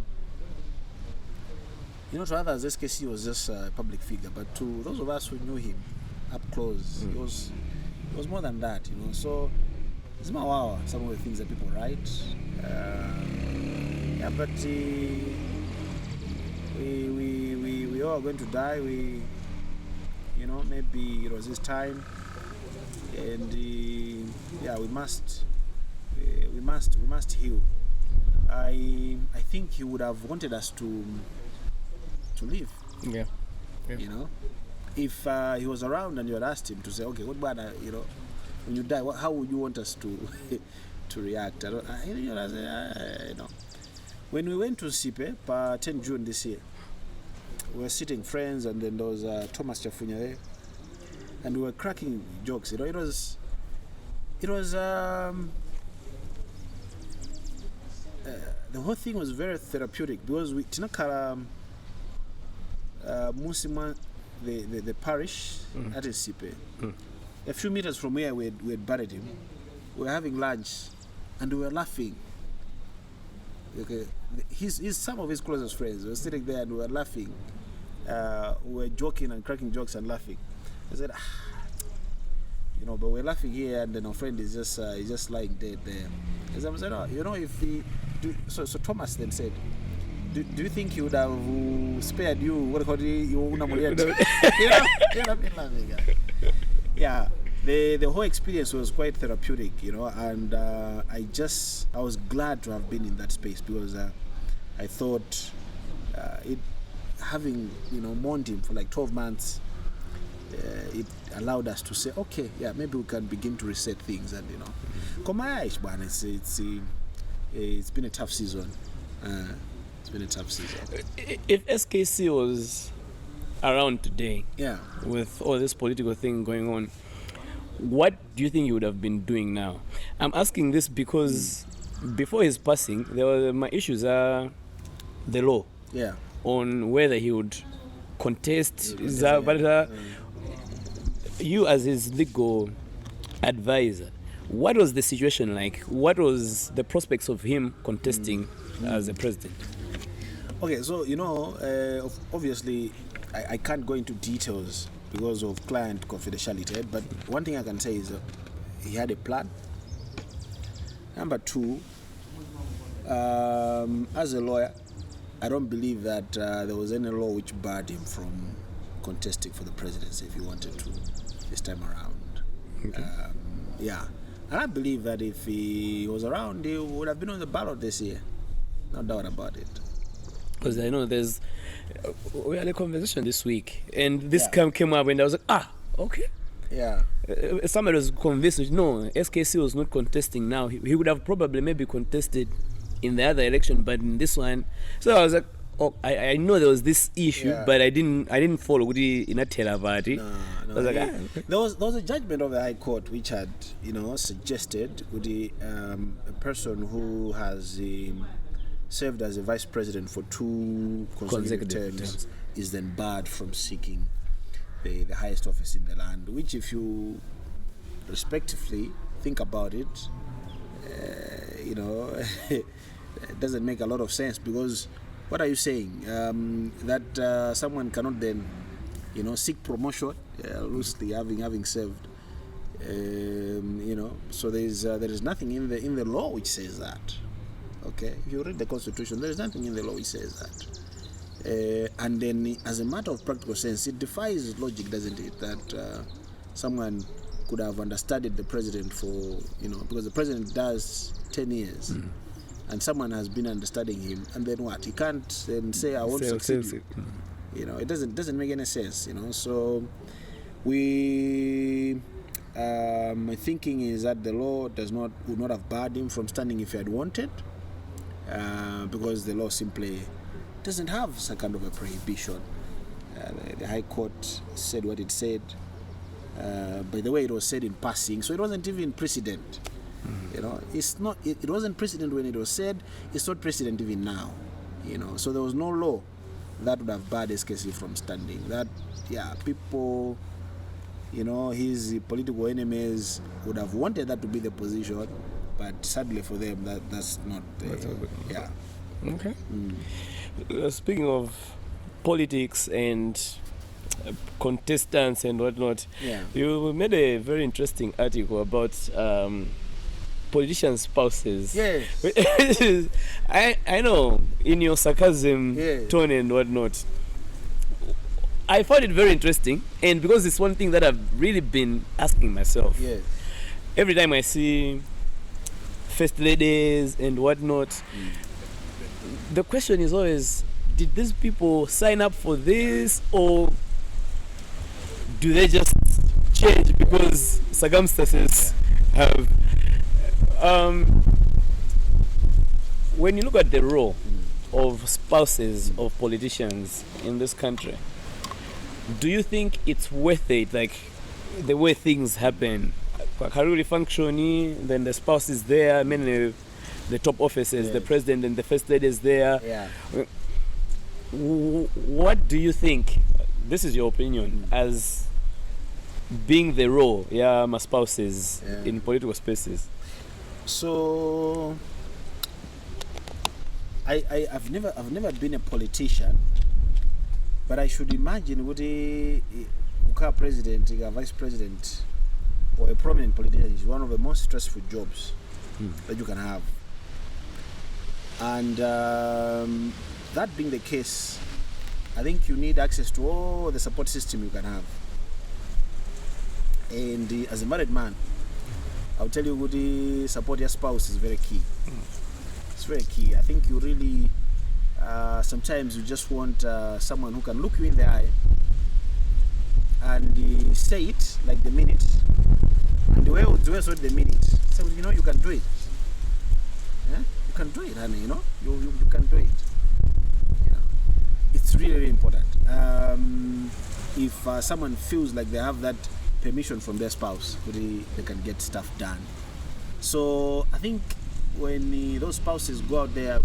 You know, to others, SKC was just a public figure, but to those of us who knew him up close, it was more than that, you know. So it's my wow, some of the things that people write. Yeah, but we all are going to die. You know, maybe it was his time, and yeah, we must heal. I think he would have wanted us to live. Yeah. You know, if he was around and you had asked him to say, okay, what about you know, when you die, how would you want us to react? You know, when we went to Sipe, 10 June this year, we were sitting friends, and then there was Thomas Chafunya there, and we were cracking jokes. You know, it was the whole thing was very therapeutic because we tinakala Musima, the parish at Sipe. A few meters from where we had buried him, we were having lunch and we were laughing. Okay, some of his closest friends were sitting there and we were laughing. We were joking and cracking jokes and laughing. I said, but we're laughing here, and then our friend is just lying dead there. As I said, if he do, so Thomas then said, do you think he would have spared you? What do you call it? Yeah, the whole experience was quite therapeutic, and I was glad to have been in that space because I thought having mourned him for like 12 months. It allowed us to say, okay, maybe we can begin to reset things, and it's been a tough season.
If SKC was around today,
yeah,
with all this political thing going on, what do you think you would have been doing now? I'm asking this because before his passing, there were my issues the law, on whether he would contest. You as his legal advisor, what was the situation like? What was the prospects of him contesting as a president?
Okay, so obviously I can't go into details because of client confidentiality, but one thing I can say is he had a plan. Number two, as a lawyer, I don't believe that there was any law which barred him from contesting for the presidency if he wanted to this time around.
Okay.
And I believe that if he was around, he would have been on the ballot this year. No doubt about it.
Because I know we had a conversation this week, and this came up, and I was like, okay.
Yeah.
Somebody was convinced, no, SKC was not contesting now. He would have probably maybe contested in the other election, but in this one. So I was like, I know there was this issue, but I didn't follow in a telavati.
No.
I was like, okay.
There was a judgment of the High Court which had, suggested with a person who has served as a vice president for 2 consecutive terms is then barred from seeking the highest office in the land, which, if you respectively think about it, it doesn't make a lot of sense, because what are you saying? That someone cannot then, seek promotion, loosely having served, so there is nothing in the law which says that. Okay, if you read the Constitution, there is nothing in the law which says that. And then, as a matter of practical sense, it defies logic, doesn't it, that someone could have understudied the president for, because the president does 10 years, and someone has been understudying him, and then what? He can't then say, I won't succeed you. It doesn't make any sense, So my thinking is that the law would not have barred him from standing if he had wanted, because the law simply doesn't have some kind of a prohibition. The High Court said what it said. By the way, it was said in passing, so it wasn't even precedent. It's not. It wasn't precedent when it was said. It's not precedent even now. So there was no law that would have barred SKC from standing. That people, his political enemies would have wanted that to be the position, but sadly for them, that's not.
Okay. Speaking of politics and contestants and whatnot, you made a very interesting article about politicians' spouses.
Yes.
I know in your sarcasm tone and whatnot, I found it very interesting, and because it's one thing that I've really been asking myself.
Yes.
Every time I see first ladies and whatnot, the question is always, did these people sign up for this, or do they just change because circumstances have? When you look at the role of spouses of politicians in this country, do you think it's worth it, like the way things happen? Karuri functioning, then the spouse is there, the the top offices, the president and the first lady is there.
Yeah.
What do you think? This is your opinion as being the role, my spouses in political spaces.
So I've never been a politician, but I should imagine what a president, a vice president, or a prominent politician is one of the most stressful jobs that you can have. And that being the case, I think you need access to all the support system you can have. And as a married man, I'll tell you, Woody, support your spouse is very key. It's very key. I think you really, sometimes you just want someone who can look you in the eye and say it like the minute. And the way you say the minute. So, you can do it. Yeah? You can do it, honey, you can do it. It's really, really important. If someone feels like they have that permission from their spouse, they can get stuff done. So I think when those spouses go out there,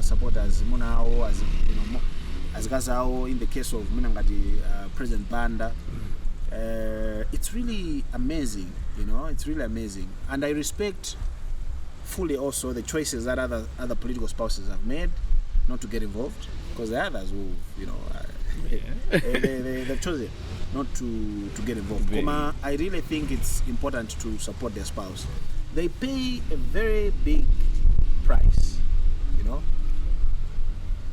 support as Munao, as Gazao, in the case of Minangati, President Banda, it's really amazing. It's really amazing, and I respect fully also the choices that other political spouses have made not to get involved, because the others who they've chosen not to get involved. I really think it's important to support their spouse. They pay a very big price,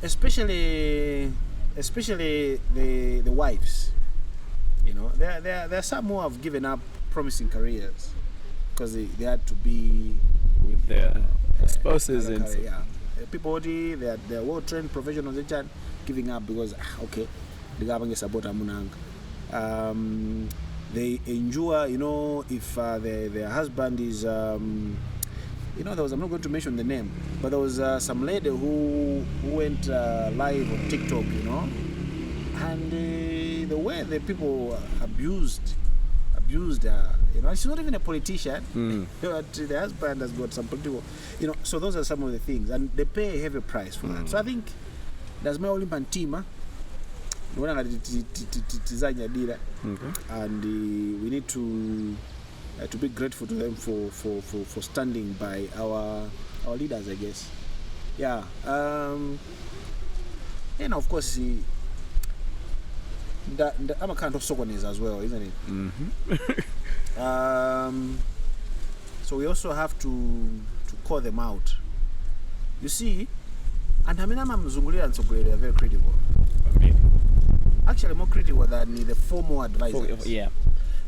especially the wives. There are some who have given up promising careers because they had to be
with their spouses and
people they are well-trained professionals, they are giving up because the government support they endure, if their husband is there was, I'm not going to mention the name, but there was some lady who went live on TikTok, and the way the people abused her, she's not even a politician, but the husband has got some political, so those are some of the things, and they pay a heavy price for that. So I think there's my Olympian team, and we need to be grateful to them for standing by our leaders, I guess. And of course I'm a kind of Sokonese as well, isn't it? So we also have to call them out. You see, and I'm Mzungulira and Soko, they are very critical. Actually, more critical than the formal advisors.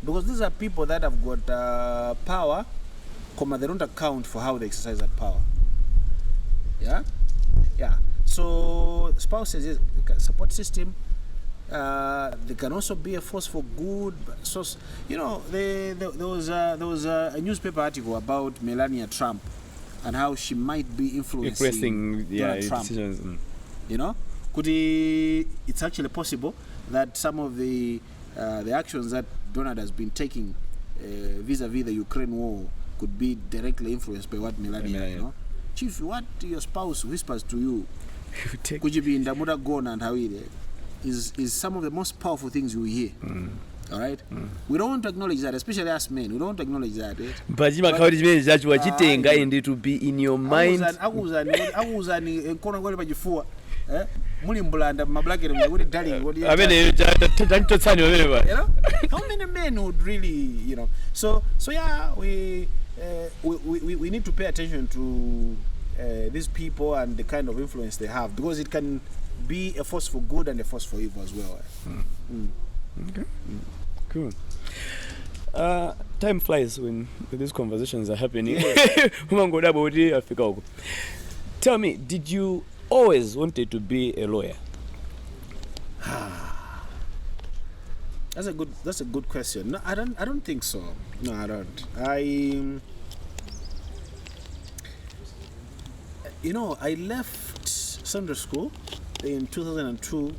Because these are people that have got power, they don't account for how they exercise that power. So spouses, support system, they can also be a force for good. So there was a newspaper article about Melania Trump and how she might be influencing Donald Trump. Decisions. It's actually possible that some of the actions that Donald has been taking vis-a-vis the Ukraine war could be directly influenced by what Melania, Chief, what your spouse whispers to you, could you be in Damuda Gona and Hawide, is some of the most powerful things you hear. All right? We don't want to acknowledge that, especially us men. We don't want to acknowledge that. But
and it will be in your mind.
How many men would really, So we need to pay attention to these people and the kind of influence they have, because it can be a force for good and a force for evil as well.
Okay. Cool. Time flies when these conversations are happening. Tell me, did you always wanted to be a lawyer?
That's a good question. No, I don't think so. No, I don't. I left Sunday school in 2002.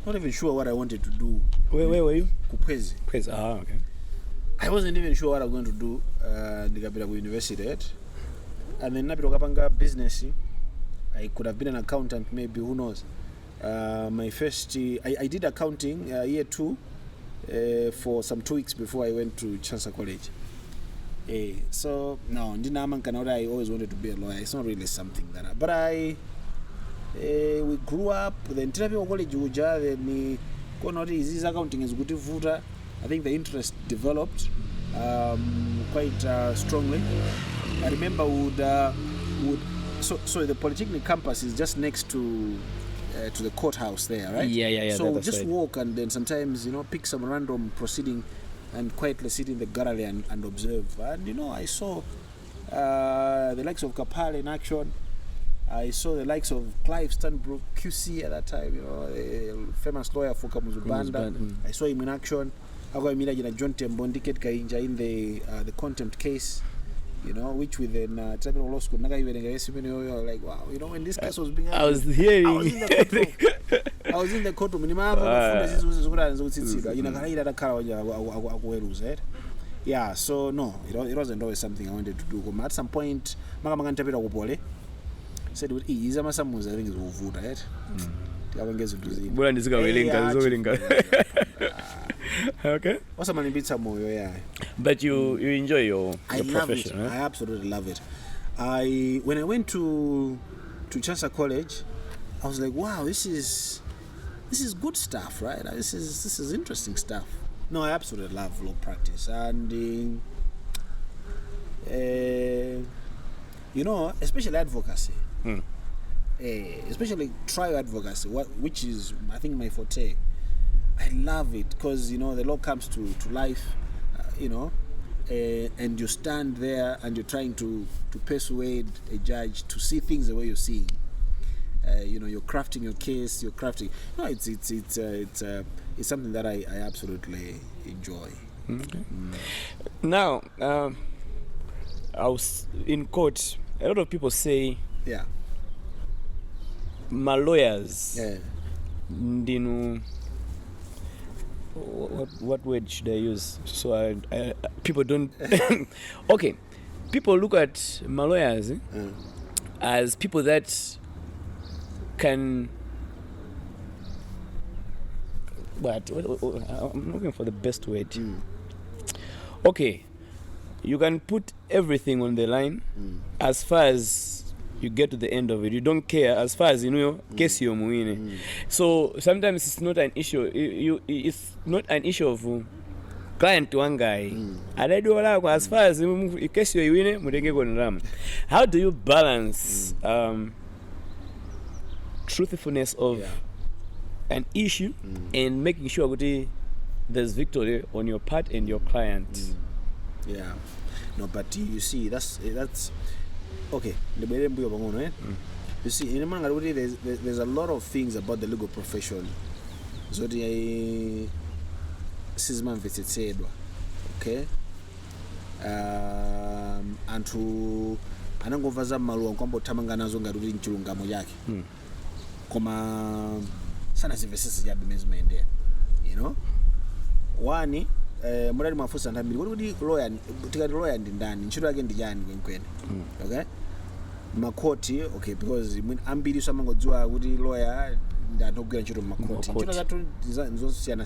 Not even sure what I wanted to do.
Where were you?
Kupwezi.
Okay.
I wasn't even sure what I was going to do at the University. and then napita kapanga business. I could have been an accountant, maybe, who knows. My first, I did accounting year 2 for some 2 weeks before I went to Chancellor College. So, no, I always wanted to be a lawyer. It's not really something that but we grew up, then college, then accounting is good. I think the interest developed quite strongly. I remember so the Polytechnic campus is just next to the courthouse there, right?
Yeah.
So we just walk and then sometimes, pick some random proceeding and quietly sit in the gallery and observe. And, I saw the likes of Kapale in action. I saw the likes of Clive Stanbrook, QC at that time, a famous lawyer for Kamuzubanda. I saw him in action. I got Mila John Tembondiket Kainja in the contempt case. Which within Tribunal Law School, like, wow, when this case was being
I was hearing.
I was in the courtroom. Yeah, so no, it wasn't always something I wanted to do. But at some point, said, I think it's over, right?
Okay. But you enjoy your profession, right?
I absolutely love it. When I went to Chancellor College, I was like, wow, this is good stuff, right? This is interesting stuff. No, I absolutely love law practice, and especially advocacy. Especially trial advocacy, which is, I think, my forte. I love it because the law comes to life, and you stand there and you're trying to persuade a judge to see things the way you're seeing. You're crafting your case. You're crafting. No, it's something that I absolutely enjoy.
Okay. Now, I was in court. A lot of people say,
yeah,
my lawyers,
yeah.
What word should I use? So I people don't. Okay, people look at my lawyers as people that can. What? I'm looking for the best word. Okay, you can put everything on the line as far as you get to the end of it. You don't care as far as case you're muine. So sometimes it's not an issue. It's not an issue of client one guy. As far as case you're winning, how do you balance truthfulness of an issue and making sure there's victory on your part and your client?
Yeah, no, but you see, that's okay. You see, in Malawi, there's a lot of things about the legal profession. So the Sisman visited, okay, and to anangovaza maluwa kwamba tamangana zonga rudi nchilungamo yake. Koma sana services ya bimezimendea. One, murari mafusa ndambiri kuti lawyer tikati lawyer ndi ndani ntchito yake ndi chani kwenikweni. Okay, makoti, okay, because ambiri samangodziwa kuti lawyer ndi anthu ogwira ntchito makoti. Ntchito zathu nzosiyana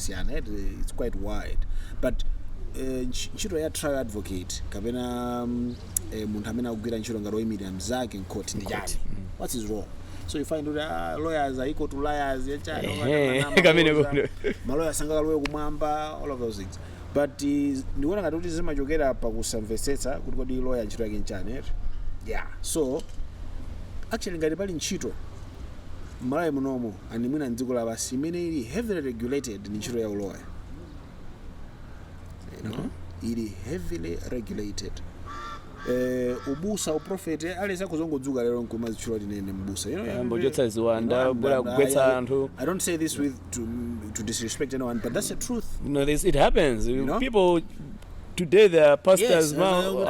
it's quite wide, but ntchito ya trial advocate kapena munthu amene akugwira ntchito ngati oyimira mzake mkoti ndi chani. What is wrong? So you find that lawyers are equal to liars. Malawyers sangalowe kumwamba, all of those things. But ndiwona ngati kuti zimachokera pa kusamvetsetsa kuti kodi lawyer ntchito yake nchani. Yeah. So actually ngati pali ntchito Malawi munomo and mwina mdziko lapansi imene ili heavily regulated ni ntchito ya lawyer. Ili heavily regulated. Ubusa uprofete aleza kuzongodzuka lero nkuma zichula tinene mbusa.
Mbojotsa ziwanda bula kugwetsa anthu.
I don't say this to disrespect anyone, but that's the truth.
It happens. People today they are pastors now.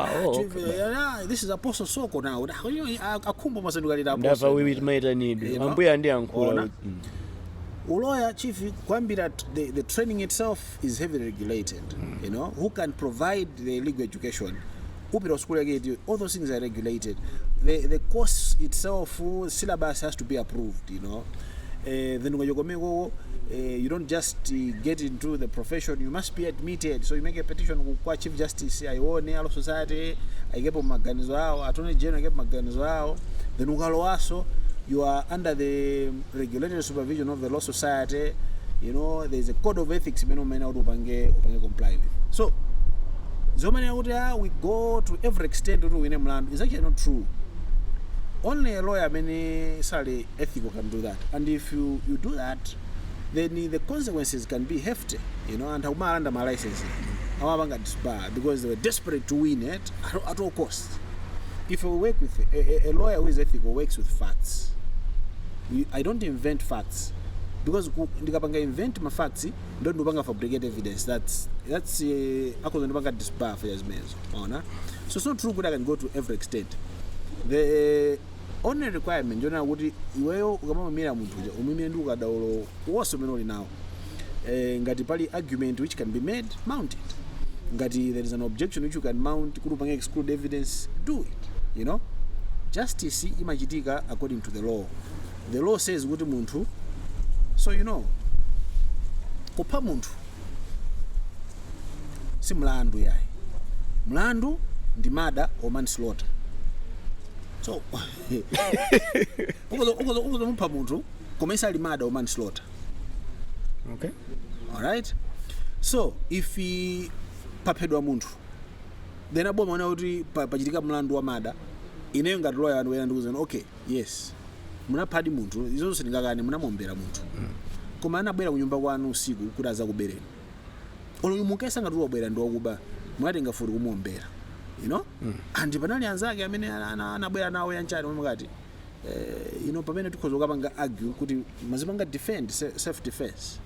This is Apostle Soko now. Khumbo masandukalira apostle.
Never we might need. Ambuya ndi ankula.
Lawyer chief kwambira the training itself is heavily regulated. Who can provide the legal education? All those things are regulated. the course itself, syllabus has to be approved, you know. Then when you don't just get into the profession, you must be admitted. So you make a petition kwa Chief Justice, aione Alo Society, aigepo maganizo yao, Attorney General aigepo maganizo yao, then ukalowaso, you are under the regulatory supervision of the Law Society. You know, there's a code of ethics meno upange comply with. So we go to every extent to win a land is actually not true. Only a lawyer, many sorry, ethical can do that. And if you do that, then the consequences can be hefty, you know, and how under my license. Because they were desperate to win it at all costs. If you work with a lawyer who is ethical works with facts. I don't invent facts. Because ndikapanga invent my facts, don't do fabricate evidence. That's disbar for as means. So it's not true that I can go to every extent. The only requirement, you know, would iweyo ukamamira muntu umimire nduka dawolo woso menoli now. Ngati pali argument which can be made, mount it. Ngati there is an objection which you can mount, kurupanga exclude evidence, do it. You know? Justice imachitika according to the law. The law says kuti muntu. So you know, kupha muntu si mlandu yayi. Mlandu ndi murder or manslaughter. So uko mupha muntu komesa ali murder or manslaughter.
Okay.
All right. So if paphedwa muntu, then aboma ona kuti pachitika mlandu wa murder, ineyo ngati lawyer and ndikuza okay, yes. Munapadi muntu izo sindingakane munamombera muntu koma anabwera kunyumba kwanu usiku kuti aza kubereni olo mukesa ngati wabwera ndo kuba mwatenga futi kumuombera, you know. And panali anzake amene anabwera nawo yanchani mukati you know pamene tikhoza kapanga argue kuti mazipanga defend self defense.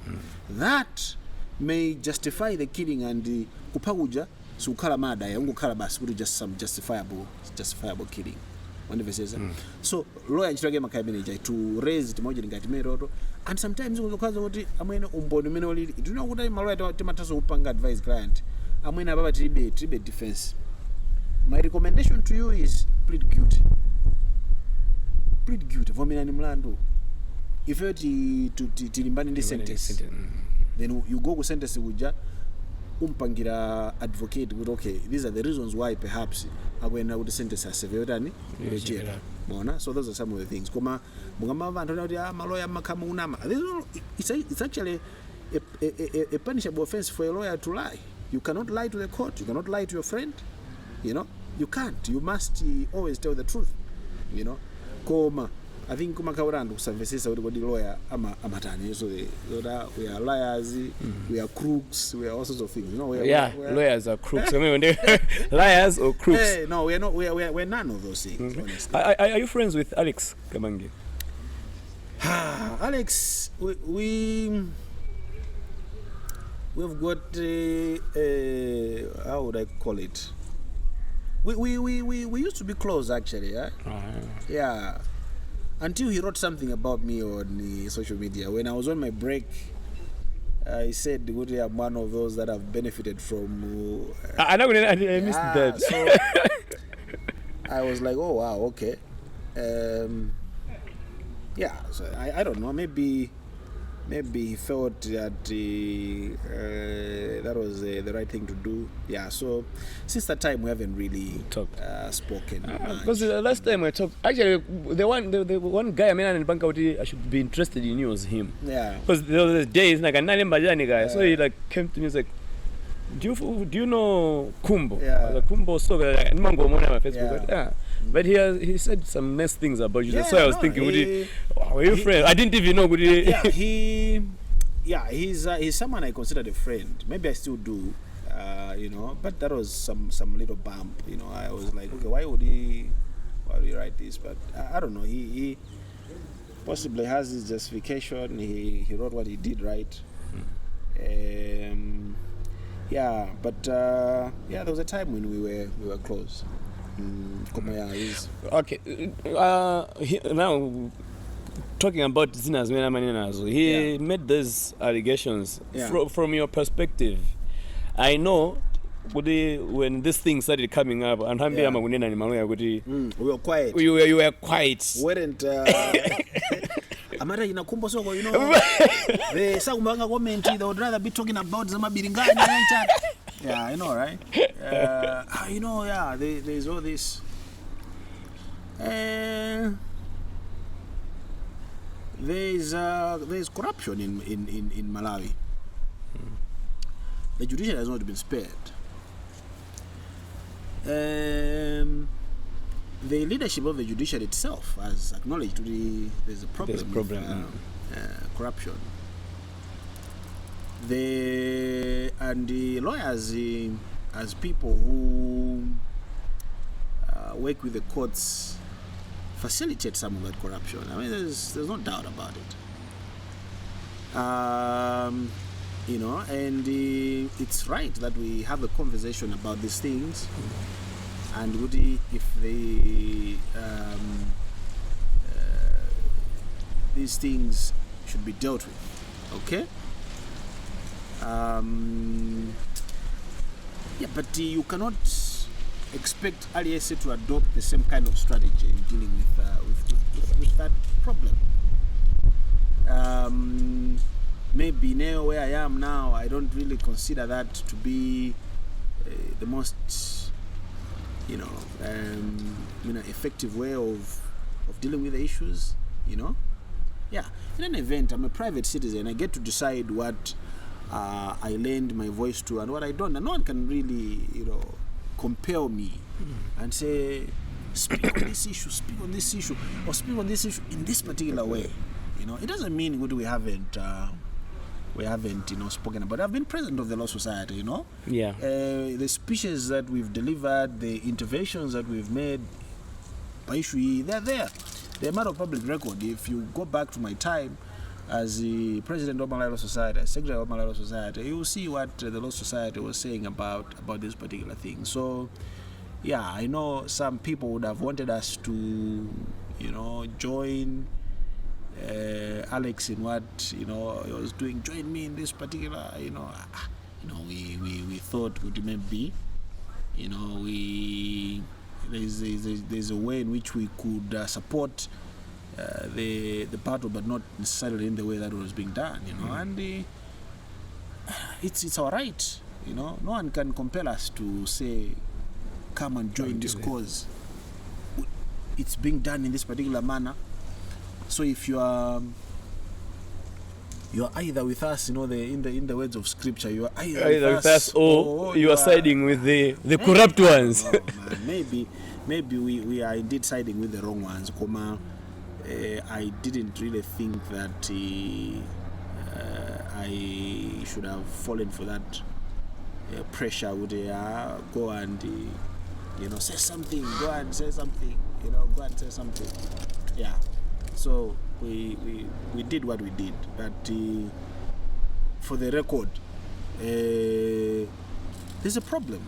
That may justify the killing and kupha kuja sukhala mada ya ungokhala basi kuti just some justifiable killing. So lawyer nchitake makabinet to raise timoje ngati meroto, and sometimes uzokaza kuti amwene umboni umene olili do you know kuti malawyer timataso kupanga advise client amwene ababa tribe defense. My recommendation to you is plead guilty vomerani mlandu. If you tilimbani ndi sentence, then you go ku sentence uja umpangira advocate kuti okay, these are the reasons why perhaps akwenda kuti sentence aseveyotani jela. Mona, so those are some of the things. Koma mugamba vantu kuti maloya makhamu unama. It's actually a punishable offense for a lawyer to lie. You cannot lie to the court. You cannot lie to your friend. You know, you can't. You must always tell the truth. You know, koma I think kumakauranda kusamvesesa kuti kodi lawyer amatani. So we are liars, we are crooks, we are all sorts of things. You know,
lawyers are crooks. I mean, when they liars or crooks.
Hey, no, we are not. We're none of those things. Honestly.
Are you friends with Alex Kamangi?
Alex, we've got how would I call it? We used to be close actually. Yeah. Yeah. Until he wrote something about me on social media. When I was on my break, he said, I'm one of those that have benefited from...
I missed that.
So I was like, oh, wow, okay. Yeah, so I don't know. Maybe he felt that that was the right thing to do. Yeah, so since that time we haven't really spoken.
Because the last time we talked, actually, the one guy I mean in Banka I should be interested in you was him.
Yeah.
Because there was days like a Majani guy, so he like came to me and was like, do you know Khumbo?
Yeah.
Like, Khumbo Soko, like, Mango on my Facebook.
Yeah.
But he said some nice things about you.
Yeah,
So I was thinking, were you friends? I didn't even know.
He's someone I considered a friend. Maybe I still do, you know. But that was some little bump, you know. I was like, okay, why would he write this? But I don't know. He possibly has his justification. He wrote what he did, right? Yeah, but there was a time when we were close.
Okay. Now, talking about Zinas Menamanenazo, he made these allegations.
Yeah.
From your perspective, I know when this thing started coming up, and
Yeah. We were quiet.
you were quiet.
Weren't Amara ina Khumbo Soko, you know. They sakumbanga comment, they would rather be talking about Zamabiringani and chat. Yeah, I know, right? You know, yeah, there's all this. There's corruption in Malawi. The judiciary has not been spared. The leadership of the judiciary itself has acknowledged there's a problem. With corruption. And the lawyers, as people who work with the courts, facilitate some of that corruption. I mean, there's no doubt about it. You know, and it's right that we have a conversation about these things, and if these things should be dealt with, okay? Yeah, but you cannot expect RSA to adopt the same kind of strategy in dealing with that problem. Maybe now where I am now, I don't really consider that to be the most, effective way of dealing with the issues. You know, yeah. In an event, I'm a private citizen. I get to decide what I lend my voice to and what I don't. And no one can really, compel me and say, speak on this issue, speak on this issue, or speak on this issue in this particular way. You know, it doesn't mean we haven't spoken about it. I've been president of the Law Society, you know.
Yeah.
The speeches that we've delivered, the interventions that we've made, they're there. They're a matter of public record. If you go back to my time as the president of Malawi Law Society, as secretary of Malawi Law Society, you will see what the Law Society was saying about this particular thing. So, yeah, I know some people would have wanted us to, join Alex in what he was doing. Join me in this particular. We thought would maybe, there's a way in which we could support the battle, but not necessarily in the way that it was being done. And it's our right. No one can compel us to say, come and join this cause. It's being done in this particular manner. So if you're either with us, in the words of scripture, you are either with us
or you are siding with the corrupt ones.
No, man. Maybe we are indeed siding with the wrong ones. I didn't really think that I should have fallen for that pressure. Would go and say something? Go and say something. Go and say something. Yeah. So we did what we did, but for the record, there's a problem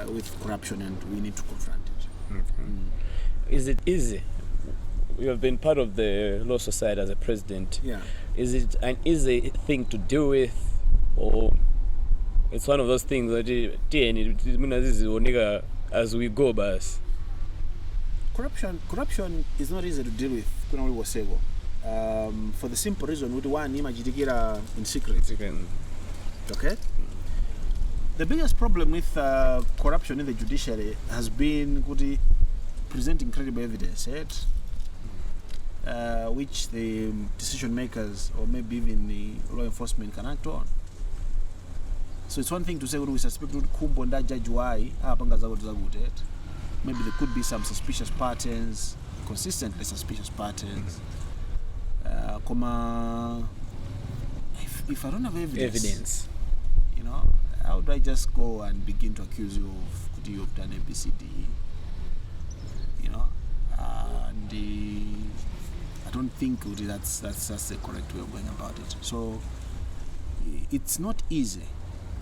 with corruption, and we need to confront it.
Mm-hmm. Is it easy? You have been part of the Law Society as a president.
Yeah.
Is it an easy thing to deal with, or it's one of those things that as we go, bas?
Corruption is not easy to deal with. For the simple reason, one in secret. Okay. The biggest problem with corruption in the judiciary has been presenting credible evidence, which the decision makers or maybe even the law enforcement can act on. So it's one thing to say we suspect Khumbo and judge why maybe there could be some suspicious patterns, consistently suspicious patterns. If I don't have evidence, how do I just go and begin to accuse you of could you have done ABCD? And I don't think that's the correct way of going about it. So it's not easy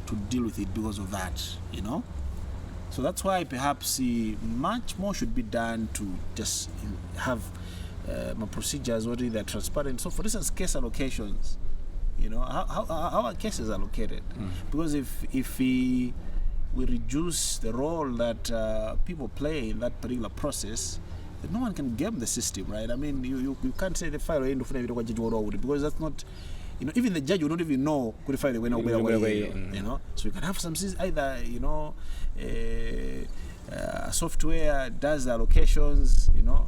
to deal with it because of that, So that's why perhaps much more should be done to just have procedures whether they're transparent. So for instance, case allocations, how are cases allocated? Because if we reduce the role that people play in that particular process, then no one can game the system, right? I mean, you can't say the file end because that's not, you know, even the judge will not even know could the file went away, you know. So you can have some either, you know, software does the allocations, you know,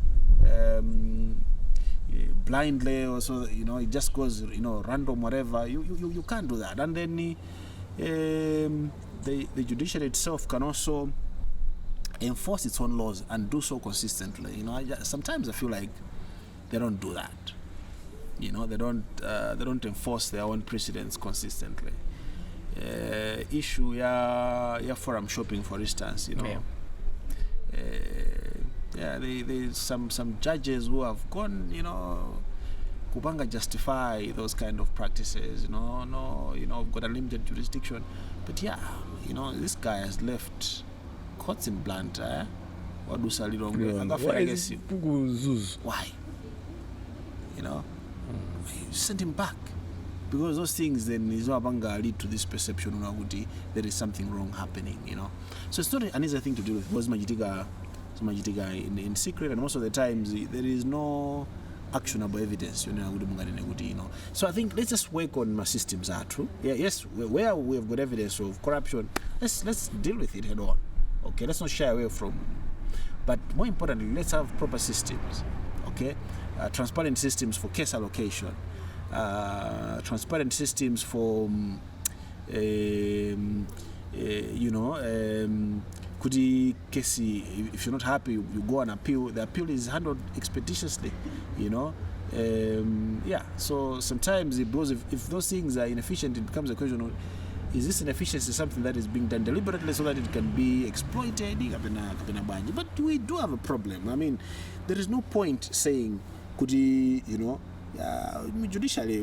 blindly, or so, you know, it just goes, you know, random, whatever. You can't do that. And then the judiciary itself can also enforce its own laws and do so consistently. You know, sometimes I feel like they don't do that. You know, they don't enforce their own precedents consistently. Issue forum shopping, for instance, you know. There's some judges who have gone, you know, kubanga justify those kind of practices, you know, I've got a limited jurisdiction, but yeah, you know, this guy has left courts in Blantyre. Why? You know, you send him back, because those things then is lead to this perception there is something wrong happening, you know. So it's not an easy thing to deal with, because in secret, and most of the times there is no actionable evidence, you know. So I think let's just work on my systems are true. Yeah, yes, where we have got evidence of corruption, let's deal with it head on. Okay, let's not shy away from. But more importantly, let's have proper systems. Okay, transparent systems for case allocation, transparent systems for if you're not happy, you go and appeal. The appeal is handled expeditiously, you know. So sometimes it blows. If those things are inefficient, it becomes a question of, is this inefficiency something that is being done deliberately so that it can be exploited? But we do have a problem. I mean, there is no point saying, judicially,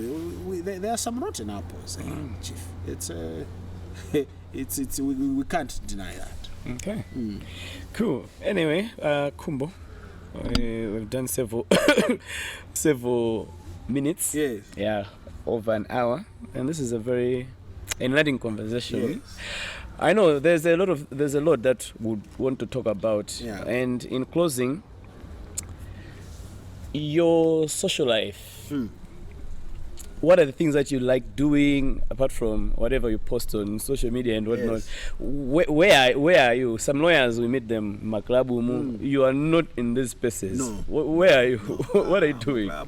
there are some rotten apples, Chief. We can't deny that.
Okay. Cool. Anyway, Khumbo, we've done several minutes.
Yes.
Yeah, over an hour, and this is a very enlightening conversation.
Yes.
I know there's a lot that would want to talk about.
Yeah.
And in closing, your social life. What are the things that you like doing apart from whatever you post on social media and whatnot?
Yes.
Where are you? Some lawyers, we meet them, Maklabu. You are not in these spaces.
No.
Where are you? What are you doing?
My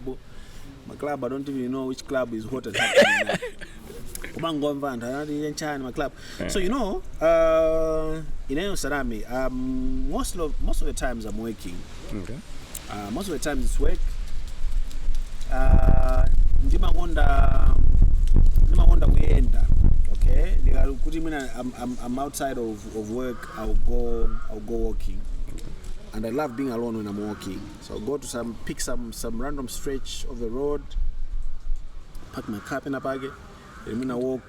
club, I don't even know which club is what is happening. So you know, in Sarami, most of the times I'm working.
Okay.
Most of the times it's work. Ndimakonda kuyenda, okay. I'm outside of work. I'll go walking, and I love being alone when I'm walking. So I'll go to pick some random stretch of the road, park my car in a bag, and I walk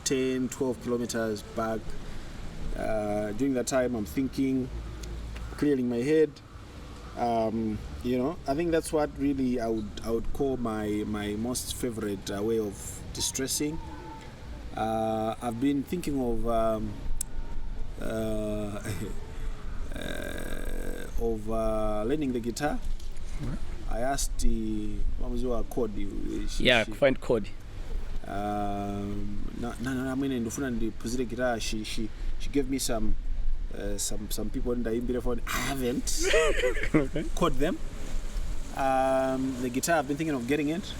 10-12 kilometers back. During that time, I'm thinking, clearing my head. You know, I think that's what really I would call my most favorite way of distressing. I've been thinking of learning the guitar. I asked what was your chord?
Find chord.
She gave me some people in the Imbira phone. I haven't caught them. The guitar, I've been thinking of getting it,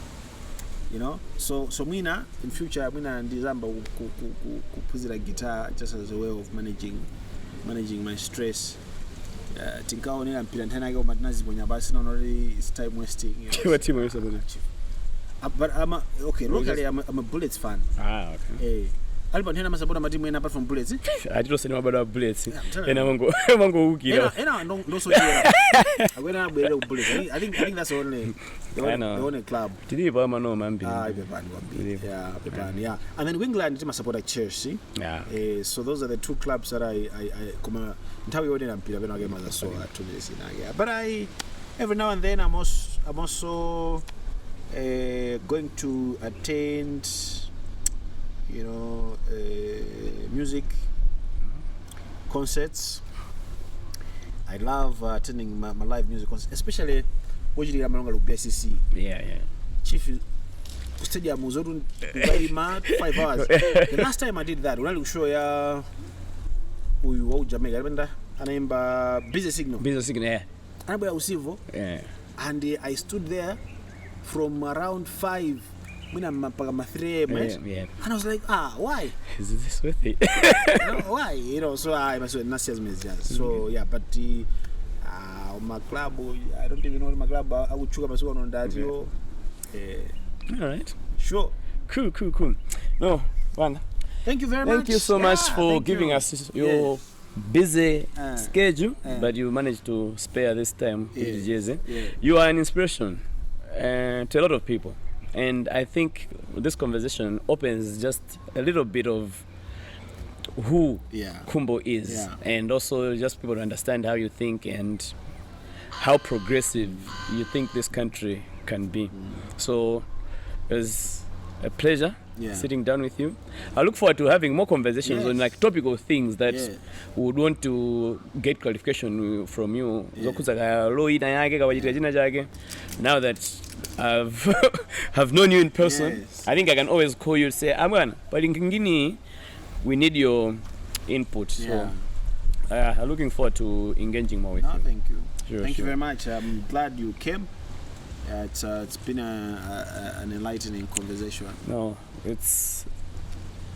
you know. So Mina in future, in December, kupuzira guitar just as a way of managing my stress. Tinkao ni mpira ntana go matnazi bonya basi not already it's time wasting.
What team are you supporting?
But locally I'm a Bullets fan.
Okay.
Hey. Alba ntena masapota matimu ena apart from Bullets.
I don't know about Bullets. Ena mango uki.
No so here. I went out with Bullets. I think that's the only club.
Did you ever know man?
Yeah. And then England team support Chelsea.
Yeah.
So those are the two clubs that I come ntawe yone na mpira bena game za so to this in. But every now and then I'm also going to attend, you know, music concerts. I love attending my live music concerts, especially usually I'm longer BCC.
Yeah.
Chief stadium was on 5 hours. The last time I did that, when I show ya Jamaica, I remember anaimba Busy Signal.
Yeah.
Anaimba usivo.
Yeah.
And I stood there from around 5 when I'm 3 a.m.
Yeah.
And I was like, why?
Is this worth it?
Why? So I must say Nasia's messages. So yeah, but my club, I don't even know my club. I would choose on that.
All right.
Sure.
Cool. No, one.
Thank you very much.
Thank you so much for giving us your busy schedule, but you managed to spare this time. You are an inspiration to a lot of people, and I think this conversation opens just a little bit of who Khumbo is, and also just people to understand how you think and how progressive you think this country can be. So it's a pleasure sitting down with you. I look forward to having more conversations on like topical things that we would want to get clarification from you. Now that I've known you in person, I think I can always call you and say, Amwan, but in Kingini, we need your input. So I'm looking forward to engaging more with you.
Thank you. Thank you
Sure.
very much. I'm glad you came. It's been an enlightening conversation.
No, it's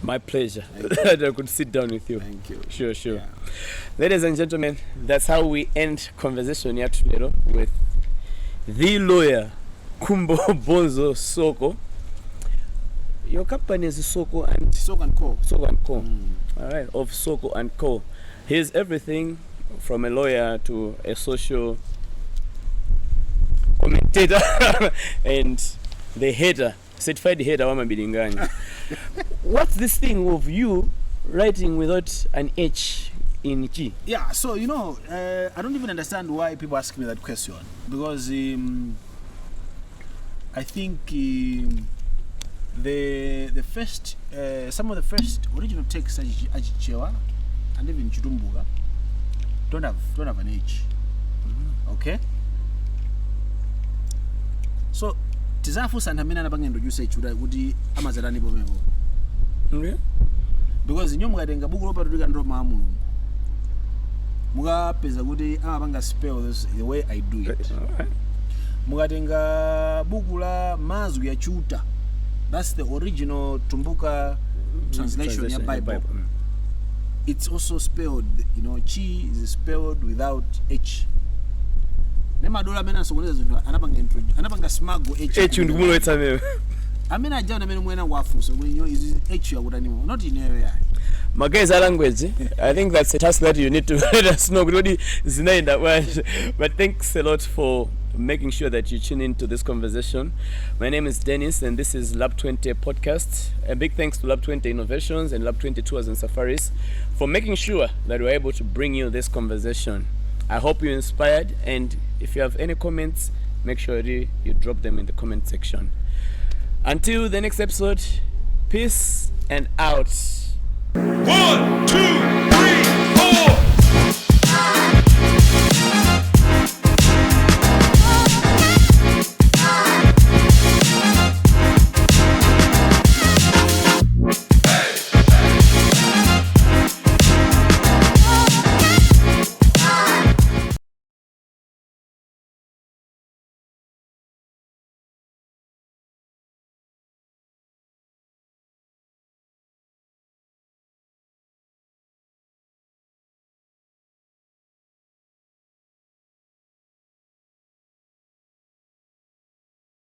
my pleasure that I could sit down with you.
Thank you.
Sure.
Yeah.
Ladies and gentlemen, that's how we end conversation here today with the lawyer Khumbo Bonzo Soko. Your company is Soko and
Co.
All right, of Soko and Co. He's everything from a lawyer to a social commentator and the hater, certified hater. What's this thing of you writing without an H in G?
Yeah, so I don't even understand why people ask me that question, because I think the first some of the first original texts Ajichewa and even Chudumbuga don't have an H. Okay, so tizafu santamina nabange introduce chuda kuti amazalani bomebo.
Okay.
Because nyo mukatenga buku lopa tudika ndo maamulungu mukapeza kuti amapanga spell this the way I do it. Mukatenga buku la mazwi ya chuta, that's the original Tumbuka translation ya Bible. It's also spelled, chi is spelled without H. Nemadola mena sokoleza zinto anapanga smuggle H
ndumulo etsameo.
Amena jana mena mwena wafu so is H ya kutanimo not in area.
Mageza language, I think that's a task that you need to let us know. But thanks a lot for making sure that you tune into this conversation. My name is Dennis and this is Lab 20 podcast. A big thanks to Lab 20 Innovations and Lab 20 Tours and Safaris for making sure that we're able to bring you this conversation. I hope you're inspired, and if you have any comments, make sure you drop them in the comment section. Until the next episode, peace and out.
1, 2